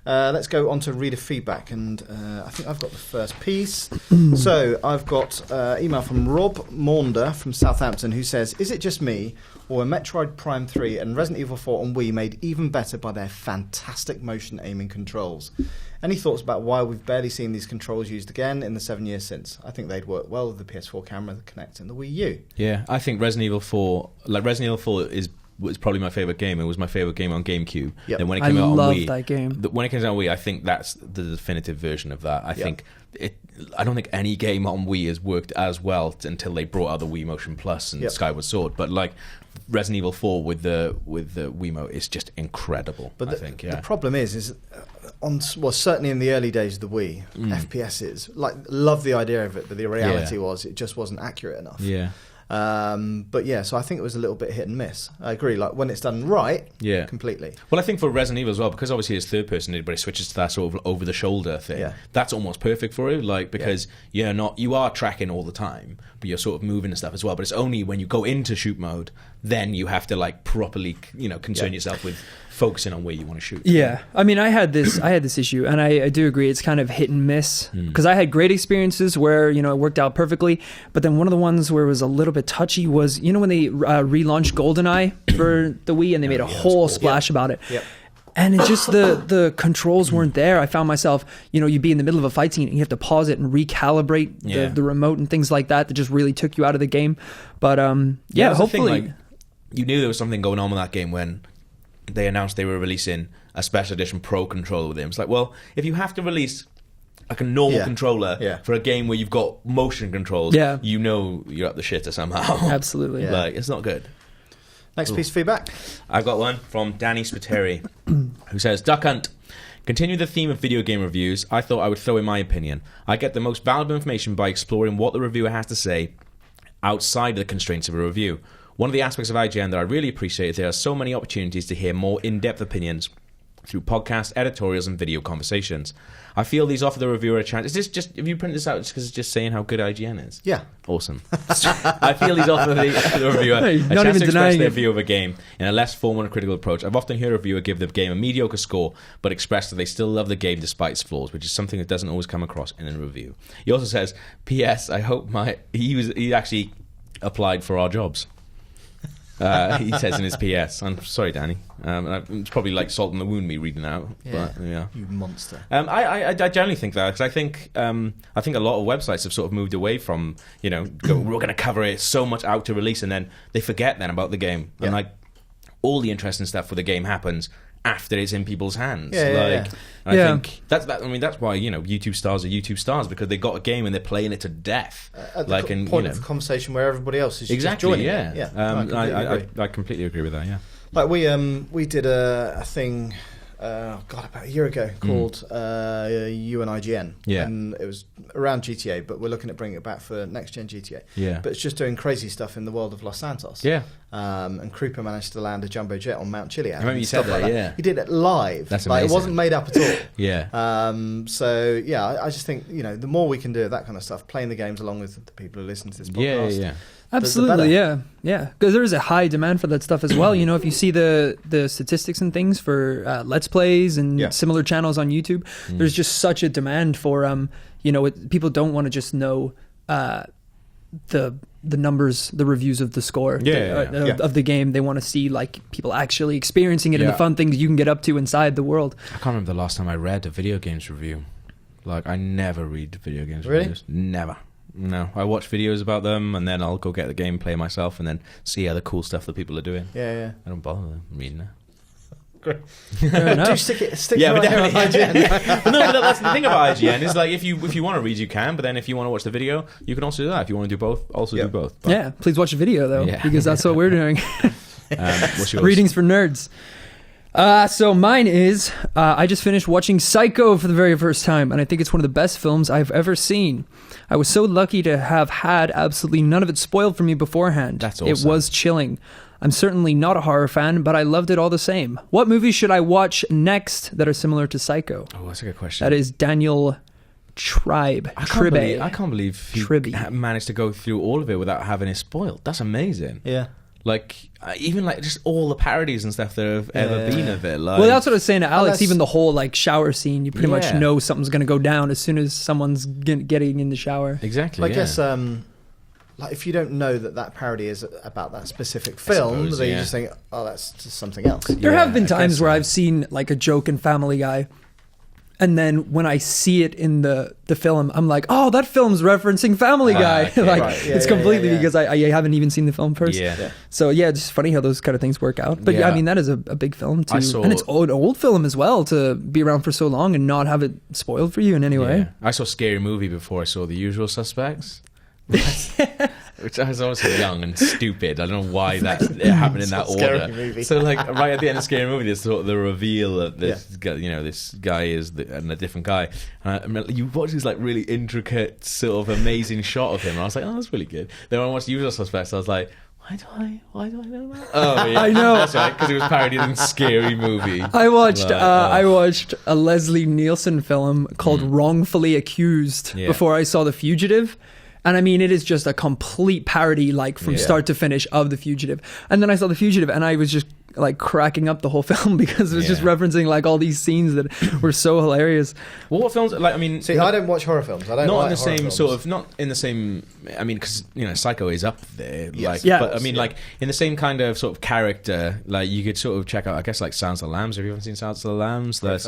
Let's go on to reader feedback, and I think I've got the first piece. So I've got email from Rob Maunder from Southampton, who says, is it just me, or were Metroid Prime 3 and Resident Evil 4 on Wii made even better by their fantastic motion aiming controls? Any thoughts about why we've barely seen these controls used again in the 7 years since? I think they'd work well with the PS4 camera, the Kinect, and the Wii U. Yeah, I think Resident Evil 4 was probably my favourite game. It was my favourite game on GameCube. Yep. And when it came out on Wii, I love that game. When it came out on Wii, I think that's the definitive version of that. I don't think any game on Wii has worked as well until they brought out the Wii Motion Plus and Skyward Sword. But like Resident Evil 4 with the Wiimote is just incredible. But the problem is certainly in the early days of the Wii, FPSs, love the idea of it, but the reality was it just wasn't accurate enough. Yeah. So I think it was a little bit hit and miss. I agree. Like when it's done right, completely. Well, I think for Resident Evil as well, because obviously it's third person, but it switches to that sort of over the shoulder thing. Yeah. That's almost perfect for it, because you are tracking all the time, but you're sort of moving and stuff as well. But it's only when you go into shoot mode, then you have to properly, concern yourself with focusing on where you want to shoot. Yeah, I mean, I had this issue, and I do agree it's kind of hit and miss, because I had great experiences where it worked out perfectly, but then one of the ones where it was a little bit touchy was when they relaunched GoldenEye for the Wii, and they made a whole splash about it. Yep. And it just the controls weren't there. I found myself, you'd be in the middle of a fight scene and you have to pause it and recalibrate the remote and things like that just really took you out of the game. But hopefully, you knew there was something going on with that game when they announced they were releasing a special edition Pro controller with it. It's like, well, if you have to release like a normal controller for a game where you've got motion controls, you're up the shitter somehow. Absolutely. It's not good. Next piece of feedback. I've got one from Danny Spiteri, who says, Duck Hunt, continue the theme of video game reviews. I thought I would throw in my opinion. I get the most valuable information by exploring what the reviewer has to say outside of the constraints of a review. One of the aspects of IGN that I really appreciate is there are so many opportunities to hear more in-depth opinions through podcasts, editorials, and video conversations. I feel these offer the reviewer a chance. Is this just, have you printed this out just because it's just saying how good IGN is? Yeah. Awesome. I feel these offer the reviewer a chance to express their view of a game in a less formal and critical approach. I've often heard a reviewer give the game a mediocre score, but express that they still love the game despite its flaws, which is something that doesn't always come across in a review. He also says, P.S. I hope he actually applied for our jobs. He says in his PS. I'm sorry, Danny. It's probably like salt in the wound me reading out. Yeah, but, yeah. You monster. I generally think that because I think a lot of websites have sort of moved away from we're going to cover it so much out to release, and then they forget then about the game, and all the interesting stuff for the game happens after it's in people's hands. I think that's why YouTube stars are YouTube stars, because they got a game and they're playing it to death. At the point of the conversation where everybody else is just joining. I completely agree with that. Yeah. Like we did a thing. About a year ago, called You and IGN. Yeah. And it was around GTA, but we're looking at bringing it back for next-gen GTA. Yeah. But it's just doing crazy stuff in the world of Los Santos. Yeah. And Krupa managed to land a jumbo jet on Mount Chiliad. I remember you said that, yeah. He did it live. That's amazing. It wasn't made up at all. Yeah. So, yeah, I just think, the more we can do of that kind of stuff, playing the games along with the people who listen to this podcast. Yeah. Absolutely, yeah. Because there is a high demand for that stuff as well. If you see the statistics and things for Let's Plays and similar channels on YouTube, there's just such a demand for, people don't want to just know the numbers, the reviews of the score of the game. They want to see like people actually experiencing it and the fun things you can get up to inside the world. I can't remember the last time I read a video games review. Like, I never read video games reviews. Never. No, I watch videos about them, and then I'll go get the game, play myself, and then see other cool stuff that people are doing. Yeah. I don't bother them reading it. Great. Do stick yeah, but definitely IGN. But no, but that's the thing about IGN is like if you want to read, you can. But then if you want to watch the video, you can also do that. If you want to do both, also do both. But yeah, please watch the video though, because that's what we're doing. What's yours? Readings for nerds. So mine is, I just finished watching Psycho for the very first time, and I think it's one of the best films I've ever seen. I was so lucky to have had absolutely none of it spoiled for me beforehand. That's awesome. It was chilling. I'm certainly not a horror fan, but I loved it all the same. What movies should I watch next that are similar to Psycho? Oh, that's a good question. That is Daniel Tribe. I can't believe he managed to go through all of it without having it spoiled. That's amazing. Yeah. Like, even like just all the parodies and stuff that have ever been of it. Like, well, that's what I was saying to Alex. Even the whole like shower scene, you pretty much know something's going to go down as soon as someone's getting in the shower. Exactly. I guess, like if you don't know that parody is about that specific film, then you just think, oh, that's just something else. There have been times where I've seen like a joke in Family Guy, and then when I see it in the film, I'm like, oh, that film's referencing Family Guy. Okay. It's completely because I haven't even seen the film first. Yeah. So yeah, it's just funny how those kind of things work out. But I mean, that is a big film too. And it's an old film as well to be around for so long and not have it spoiled for you in any way. I saw Scary Movie before I saw The Usual Suspects. Which I was also young and stupid. I don't know why it happened in that order. Movie. So like right at the end of Scary Movie, there's sort of the reveal that this guy, this guy is and a different guy. And you watch this like really intricate sort of amazing shot of him, and I was like, oh, that's really good. Then when I watched Usual Suspects, I was like, why do I know that? Oh yeah, I know. That's right, because it was parodied in Scary Movie. I watched a Leslie Nielsen film called Wrongfully Accused before I saw The Fugitive. And I mean, it is just a complete parody, like from start to finish of The Fugitive. And then I saw The Fugitive, and I was just like cracking up the whole film because it was just referencing like all these scenes that were so hilarious. Well, what films? Like, I mean, see, I don't watch horror films. I don't. Not like in the same films. sort of. Not in the same. I mean, because Psycho is up there. Yes. But I mean, like in the same kind of sort of character. Like you could sort of check out. I guess like Silence of the Lambs. Have you ever seen Silence of the Lambs? Like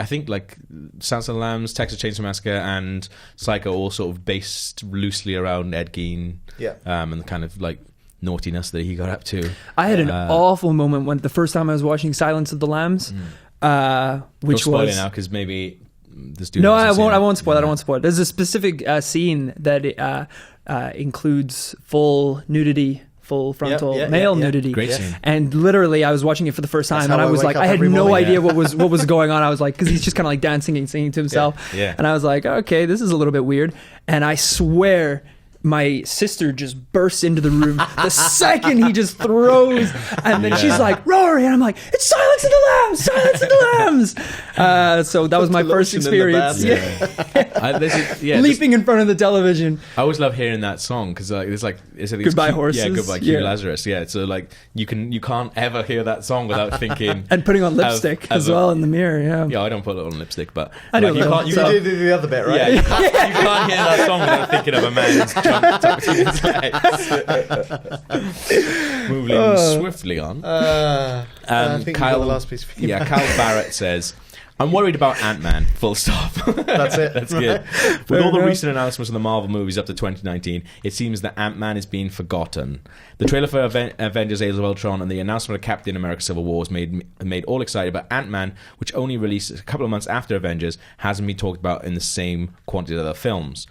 I think like Silence of the Lambs, Texas Chainsaw Massacre, and Psycho all sort of based loosely around Ed Gein. Yeah. And the kind of like naughtiness that he got up to. I had an awful moment when the first time I was watching Silence of the Lambs, which spoil was it now because maybe this dude. No, I won't spoil it. I won't spoil it. There's a specific scene that includes full nudity. Full frontal male nudity. Great scene. And literally I was watching it for the first time and I was like, I had no idea what was going on. I was like, because he's just kind of like dancing and singing to himself. And I was like, okay, this is a little bit weird. And I swear my sister just bursts into the room the second he just throws, and then she's like, Rory, and I'm like, it's Silence of the Lambs, Silence of the Lambs. So that was my first experience. Leaping in front of the television. I always love hearing that song because it's Goodbye Horses. Yeah, Goodbye Q Lazarus. Yeah, so like you can't ever hear that song without thinking and putting on lipstick as well in the mirror. Yeah, I don't put it on lipstick, but I do. You do the other bit, right? Yeah, you can't hear that song without thinking of a man's tucked in his legs. Moving swiftly on. I think Kyle, the last piece of feedback. Kyle Barrett says, I'm worried about Ant-Man, full stop. That's it. That's good. With all the recent announcements of the Marvel movies up to 2019, it seems that Ant-Man is being forgotten. The trailer for Avengers Age of Ultron and the announcement of Captain America Civil War has made all excited, but Ant-Man, which only released a couple of months after Avengers, hasn't been talked about in the same quantity of other films.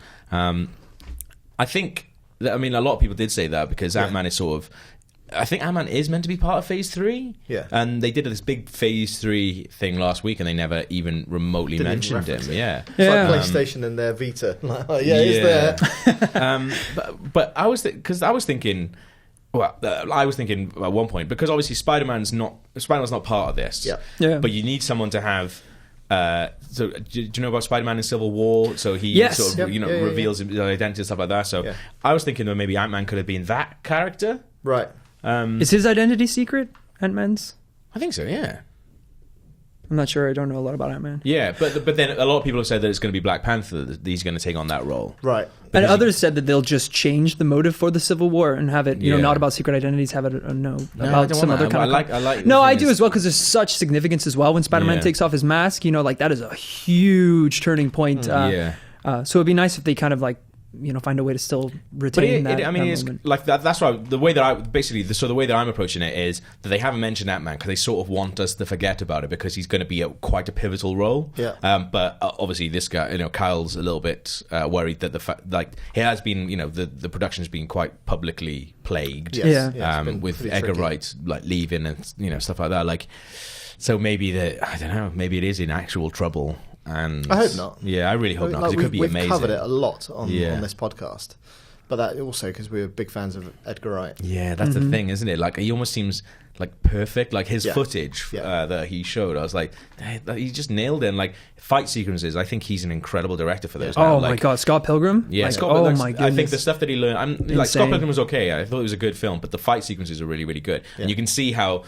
I think that, a lot of people did say that because Ant-Man is sort of I think Ant-Man is meant to be part of Phase 3. Yeah. And they did this big Phase 3 thing last week, and they never even remotely mentioned him. Yeah. It's like PlayStation and their Vita. He's there. But I was thinking... Well, I was thinking at one point, because obviously Spider-Man's not part of this. Yeah. But you need someone to have... so do you know about Spider-Man in Civil War? So he reveals his identity and stuff like that. So I was thinking that maybe Ant-Man could have been that character. Right. Is his identity secret, Ant-Man's? I think so, yeah. I'm not sure. I don't know a lot about Ant-Man. Yeah, but then a lot of people have said that it's going to be Black Panther that he's going to take on that role. Right. And others said that they'll just change the motive for the Civil War and have it, not about secret identities, have it about some other kind of... I like no, I do as well, because there's such significance as well. When Spider-Man takes off his mask, that is a huge turning point. So it'd be nice if they kind of find a way to still retain that. It's like that. That's why the way that I'm approaching it is that they haven't mentioned Ant-Man because they sort of want us to forget about it because he's going to be quite a pivotal role. Yeah. But obviously, this guy, Kyle's a little bit worried that he has been, the production's been quite publicly plagued. Yes. With Edgar Wright leaving and stuff like that. So maybe I don't know. Maybe it is in actual trouble. And I hope not. Yeah, I really hope not, because it could be amazing. We've covered it a lot on this podcast, but that also because we're big fans of Edgar Wright. Yeah, that's the thing, isn't it? He almost seems perfect. His footage that he showed, I was like, he just nailed it. And fight sequences, I think he's an incredible director for those. Oh my god, Scott Pilgrim. Yeah, Scott Pilgrim. My goodness. I think the stuff that he learned. Scott Pilgrim was okay. I thought it was a good film, but the fight sequences are really, really good. Yeah. And you can see how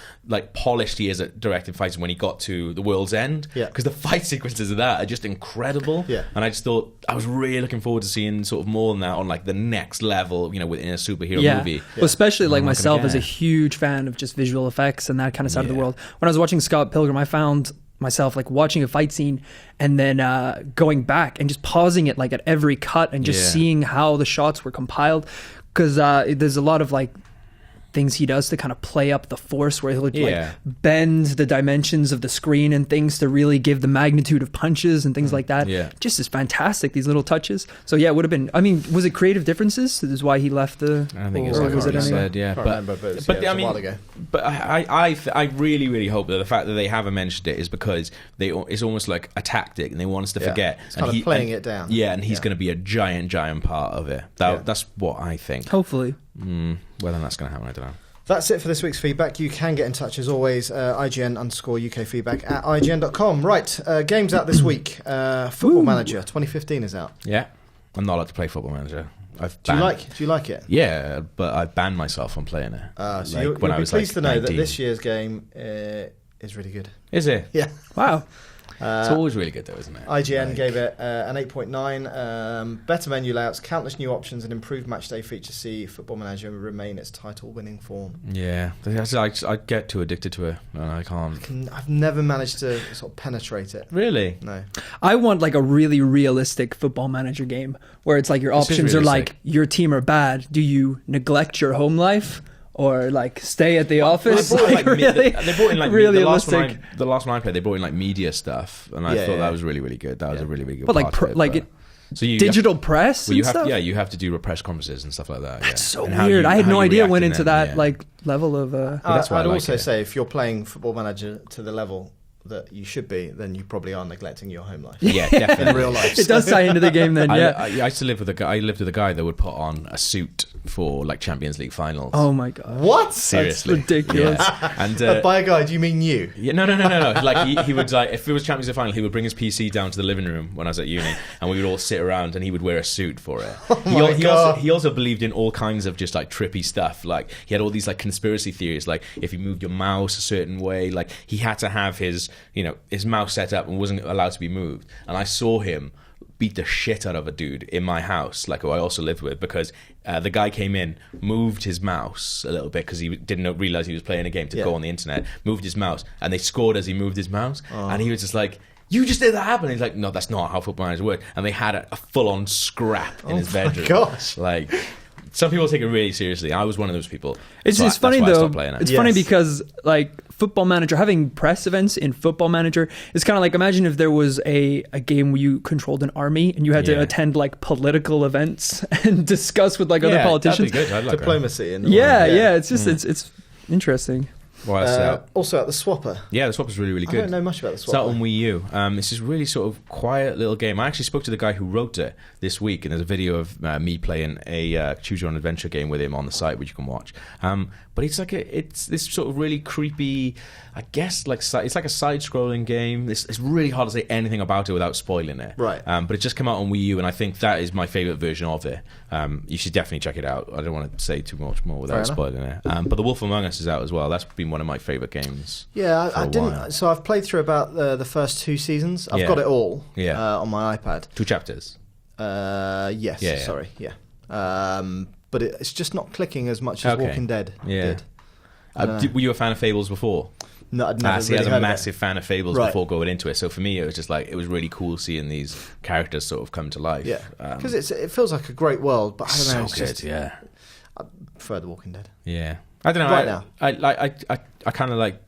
polished he is at directing fights when he got to The World's End. Yeah. Because the fight sequences of that are just incredible. Yeah. And I just thought I was really looking forward to seeing sort of more than that on the next level, within a superhero movie. Yeah. Well, especially myself as a huge fan of just visual effects and that kind of side of the world. When I was watching Scott Pilgrim, I found myself watching a fight scene and then going back and just pausing it at every cut and just seeing how the shots were compiled, because there's a lot of things he does to kind of play up the force, where he'll bend the dimensions of the screen and things to really give the magnitude of punches and things like that. Just is fantastic, these little touches. So it would have been, was it creative differences? This is why he left the... I think it's like what you said, I can't remember, but it's a while ago. But I really, really hope that the fact that they haven't mentioned it is because it's almost like a tactic and they want us to forget. It's kind of playing it down. Yeah, and he's going to be a giant part of it. That's what I think. Hopefully. Whether that's going to happen, I don't know. That's it for this week's feedback. You can get in touch as always, IGN_UK-feedback at IGN.com. Right, games out this week. Football Manager 2015 is out. Yeah, I'm not allowed to play Football Manager. Do you like it? Yeah, but I banned myself from playing it. So you'll be pleased to know that this year's game is really good. Is it? Yeah. Wow. It's always really good though, isn't it? IGN gave it an 8.9. Better menu layouts, countless new options, and improved matchday features see Football Manager remain its title-winning form. Yeah, I get too addicted to it, and I can't. I've never managed to sort of penetrate it. Really? No. I want a really realistic Football Manager game where it's your options are your team are bad. Do you neglect your home life? Or stay at the office. They brought in really the last one I played. They brought in media stuff, and I thought that was really, really good. That was a really, really good. But digital press. Well, you have to do press conferences and stuff like that. That's so weird. I had no idea went into that level of. That's why I'd also say if you're playing Football Manager to the level that you should be, then you probably are neglecting your home life. Yeah, definitely. In real life. It does tie into the game then, I used to live with a guy. I lived with a guy that would put on a suit for Champions League finals. Oh my god! What? That's Seriously? ridiculous. Yeah. And by a guy, do you mean you? Yeah, no. He would if it was Champions League final, he would bring his PC down to the living room when I was at uni, and we would all sit around, and he would wear a suit for it. Oh my god! He also believed in all kinds of just trippy stuff. He had all these conspiracy theories. If you moved your mouse a certain way, he had to have his mouse set up and wasn't allowed to be moved. And I saw him beat the shit out of a dude in my house, who I also lived with, because the guy came in, moved his mouse a little bit because he didn't realize he was playing a game to go on the internet, moved his mouse, and they scored as he moved his mouse. And he was just you just did that happen. And he's like, no, that's not how Football Manager works. And they had a full-on scrap in his bedroom. Oh my gosh. Some people take it really seriously. I was one of those people. It's funny though. It's funny because Football Manager, having press events in Football Manager, is kind of like, imagine if there was a game where you controlled an army and you had to attend like political events and discuss with like other politicians. That'd be good. I'd like diplomacy. And it's just it's interesting. Also at the Swapper. Yeah, the Swapper's really, really good. I don't know much about the Swapper. It's out on Wii U. It's this really sort of quiet little game. I actually spoke to the guy who wrote it this week, and there's a video of me playing a Choose Your Own Adventure game with him on the site, which you can watch. But it's this sort of really creepy, I guess, it's like a side-scrolling game. It's really hard to say anything about it without spoiling it. Right. But it just came out on Wii U, and I think that is my favourite version of it. You should definitely check it out. I don't want to say too much more without spoiling it. But The Wolf Among Us is out as well. That's been one of my favourite games. Yeah, I didn't. So I've played through about the first 2 seasons. I've got it all on my iPad. 2 chapters. Yes. Sorry. Yeah. But it's just not clicking as much as Walking Dead did. Were you a fan of Fables before? No, I'd never I was really a massive fan of Fables before going into it. So for me, it was just like, it was really cool seeing these characters sort of come to life. Yeah, because it feels like a great world, but I don't know. It's good, just, I prefer The Walking Dead. Yeah, I don't know. Right now, I kind of like.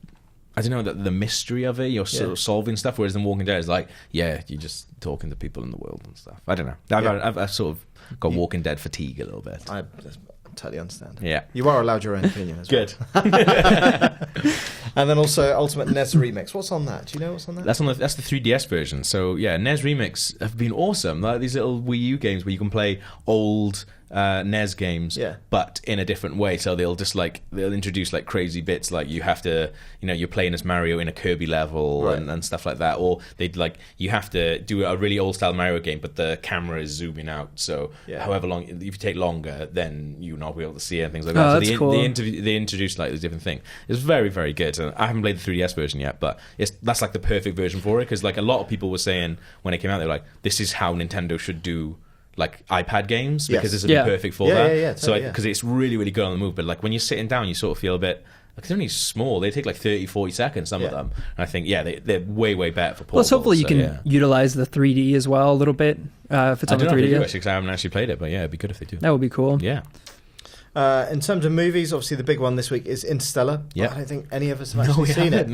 I don't know, the mystery of it. You're sort of solving stuff, whereas in Walking Dead, it's like, you're just talking to people in the world and stuff. I don't know. I've sort of got Walking Dead fatigue a little bit. I totally understand. Yeah. You are allowed your own opinion as well. Good. And then also Ultimate NES Remix. What's on that? Do you know what's on that? That's the 3DS version. So yeah, NES Remix have been awesome. Like these little Wii U games where you can play old NES games, but in a different way. So they'll introduce like crazy bits, like you have to, you're playing as Mario in a Kirby level and stuff like that, or you have to do a really old style Mario game, but the camera is zooming out. So however long, if you take longer, then you'll not be able to see it and things like that. So that's cool. They introduced like this different thing. It's very, very good. And I haven't played the 3DS version yet, but that's like the perfect version for it, because like a lot of people were saying when it came out, they were like, this is how Nintendo should do like iPad games, because this would be perfect for that. Yeah, totally, so because it's really, really good on the move, but like when you're sitting down, you sort of feel a bit like they're only small. They take like 30-40 seconds, some of them, and I think they're way, way better for portable. Plus hopefully you can utilize the 3D as well a little bit if it's on the 3D. I don't know if they do, actually, because I haven't actually played it, but yeah, it'd be good if they do. That would be cool. Yeah. In terms of movies, obviously the big one this week is Interstellar. Yeah. I don't think any of us have actually seen it.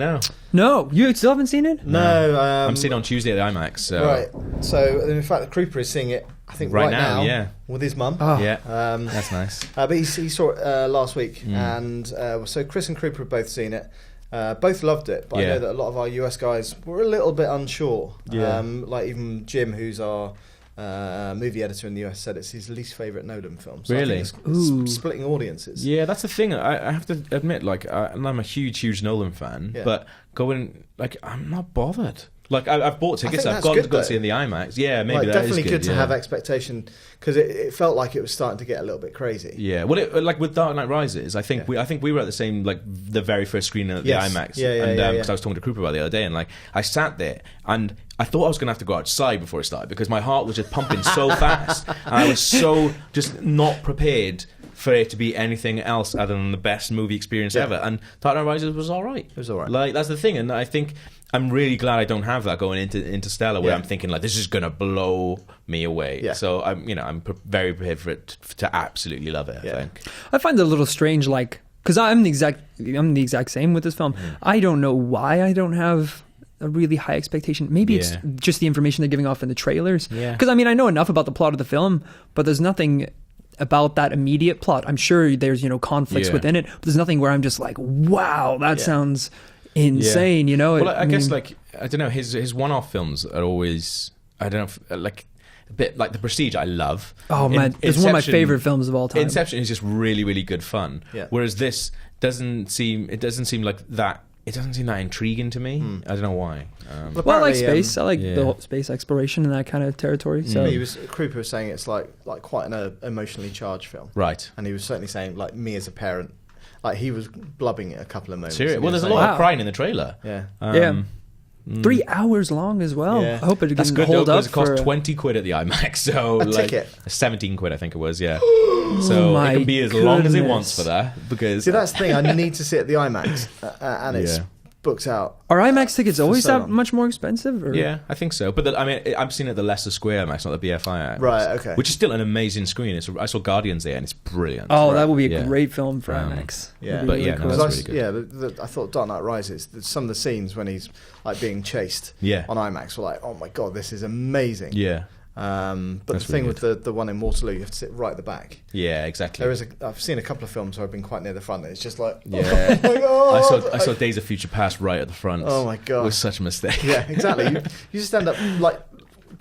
No, you still haven't seen it? No. I'm seeing it on Tuesday at the IMAX. So. Right. So in fact, the Creeper is seeing it, I think, right now with his mum. Oh. Yeah. That's nice. But he saw it last week, and so Chris and Creeper have both seen it. Both loved it, but I know that a lot of our US guys were a little bit unsure. Like even Jim, who's our movie editor in the US, said it's his least favourite Nolan film. So really? I think it's splitting audiences. Yeah, that's the thing. I have to admit, like, I'm a huge Nolan fan, but I'm not bothered. Like, I've bought tickets. I've got to go see in the IMAX. Yeah, maybe that definitely is good to have expectation, because it felt like it was starting to get a little bit crazy. Yeah, well, like with Dark Knight Rises, I think we were at the same, like, the very first screening at the IMAX. Because I was talking to Cooper about it the other day, and like I sat there and I thought I was going to have to go outside before it started, because my heart was just pumping so fast, and I was so just not prepared for it to be anything else other than the best movie experience ever. And Dark Knight Rises was all right. It was all right. Like, that's the thing, and I think I'm really glad I don't have that going into Interstellar, where I'm thinking like, this is going to blow me away. Yeah. So I'm very prepared for it to absolutely love it. I think. I find it a little strange, like, because I'm the exact same with this film. I don't know why I don't have a really high expectation. Maybe it's just the information they're giving off in the trailers. Yeah. Because I know enough about the plot of the film, but there's nothing about that immediate plot. I'm sure there's conflicts within it, but there's nothing where I'm just like, wow, that sounds insane. Well, I guess like, I don't know, his one-off films are always, I don't know, like a bit like The Prestige. I love. Oh man, it's one of my favorite films of all time. Inception is just really, really good fun. Yeah. Whereas this doesn't seem like that. It doesn't seem that intriguing to me. I don't know why. Well, I like space. I like the space exploration and that kind of territory. So Krupa was saying it's like quite an emotionally charged film, right? And he was certainly saying, like, me as a parent, like he was blubbing at a couple of moments. Seriously? Well, there's a lot of crying in the trailer. Yeah. 3 hours long as well. I hope it can hold up. It cost 20 quid at the IMAX, so ticket. 17 quid I think it was. Yeah. So it can be as long as it wants for that, because see, that's the thing. I need to see it at the IMAX, and it's booked out. Are IMAX tickets always that much more expensive? Or? Yeah, I think so. But I mean, I've seen it at the Leicester Square IMAX, not the BFI IMAX. Right, okay. Which is still an amazing screen. I saw Guardians there, and it's brilliant. Oh, that would be a great film for IMAX. Yeah, but yeah, cool. That's really good. I thought Dark Knight Rises, some of the scenes when he's like being chased on IMAX were like, oh my God, this is amazing. Yeah. But that's the thing with the one in Waterloo, you have to sit right at the back. Yeah, exactly. I've seen a couple of films where I've been quite near the front. And it's just like, oh my God. I saw Days of Future Past right at the front. Oh my God, it was such a mistake. Yeah, exactly. You just end up like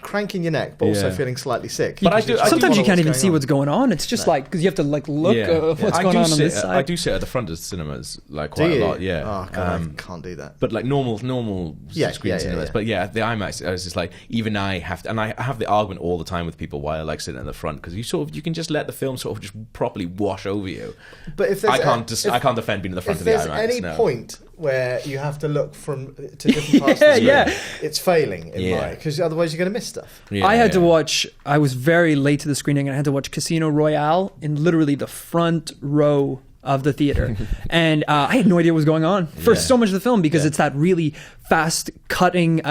cranking your neck, but also feeling slightly sick. But sometimes you can't even see what's going on. It's just like because you have to like look what's going on this side. I do sit at the front of the cinemas like quite a lot. Yeah. Oh God, I can't do that. But like normal screen cinemas. But yeah, the IMAX. I was just like, even I have to, and I have the argument all the time with people why I like sitting at the front because you can just let the film sort of just properly wash over you. But if I can't defend being at the front of the IMAX. If there's any point where you have to look to different parts of the screen, it's failing in my, because otherwise you're going to miss stuff. I was very late to the screening and I had to watch Casino Royale in literally the front row of the theater. And I had no idea what was going on for so much of the film because it's that really fast cutting,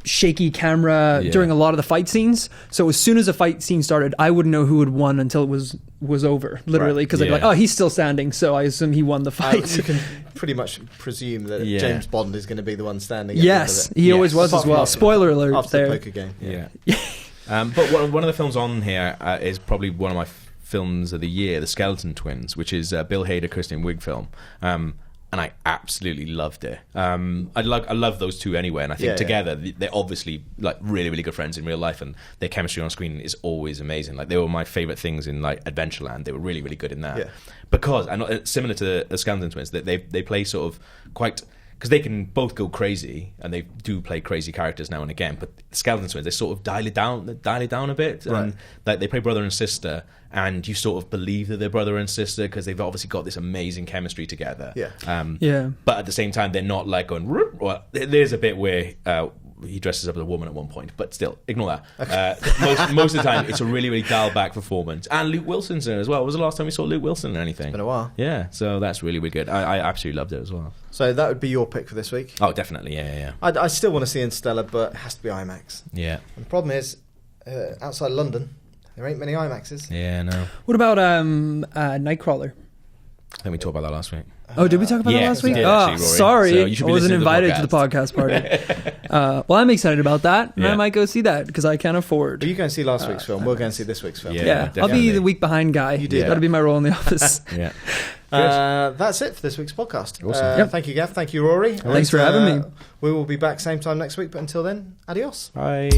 shaky camera during a lot of the fight scenes. So as soon as a fight scene started, I wouldn't know who had won until it was over, literally, because I'd be like, oh, he's still standing, so I assume he won the fight. You can pretty much presume that James Bond is going to be the one standing. Yes, he always was as well. Spoiler alert after there. The poker game. But one of the films on here is probably one of my films of the year, The Skeleton Twins, which is Bill Hader, Kristen Wiig film. And I absolutely loved it. I love those two anyway, and I think together they're obviously like really, really good friends in real life, and their chemistry on screen is always amazing. Like they were my favorite things in like Adventureland. They were really, really good in that because, and similar to the Skeleton Twins, that they play sort of quite. Because they can both go crazy, and they do play crazy characters now and again. But the Skeleton Twins, they sort of dial it down a bit, and like they play brother and sister, and you sort of believe that they're brother and sister because they've obviously got this amazing chemistry together. But at the same time, they're not like going. Well, there's a bit where he dresses up as a woman at one point, but still, ignore that. Most of the time, it's a really, really dialed back performance. And Luke Wilson's in it as well. When was the last time we saw Luke Wilson in anything? It's been a while. Yeah, so that's really, really good. I absolutely loved it as well. So that would be your pick for this week? Oh, definitely, yeah. I still want to see Interstellar, but it has to be IMAX. Yeah. And the problem is, outside London, there ain't many IMAXs. Yeah, no. What about Nightcrawler? I think we talked about that last week. Oh, did we talk about that last week? Actually, sorry. So I wasn't invited to the podcast party. Well, I'm excited about that, and I might go see that because I can't afford. Well, you go and see last week's film. We'll go and see this week's film. Yeah. I'll be the week behind guy. You did. That'll be my role in the office. That's it for this week's podcast. Awesome. Thank you, Gav. Thank you, Rory. Thanks for having me. We will be back same time next week, but until then, adios. Bye.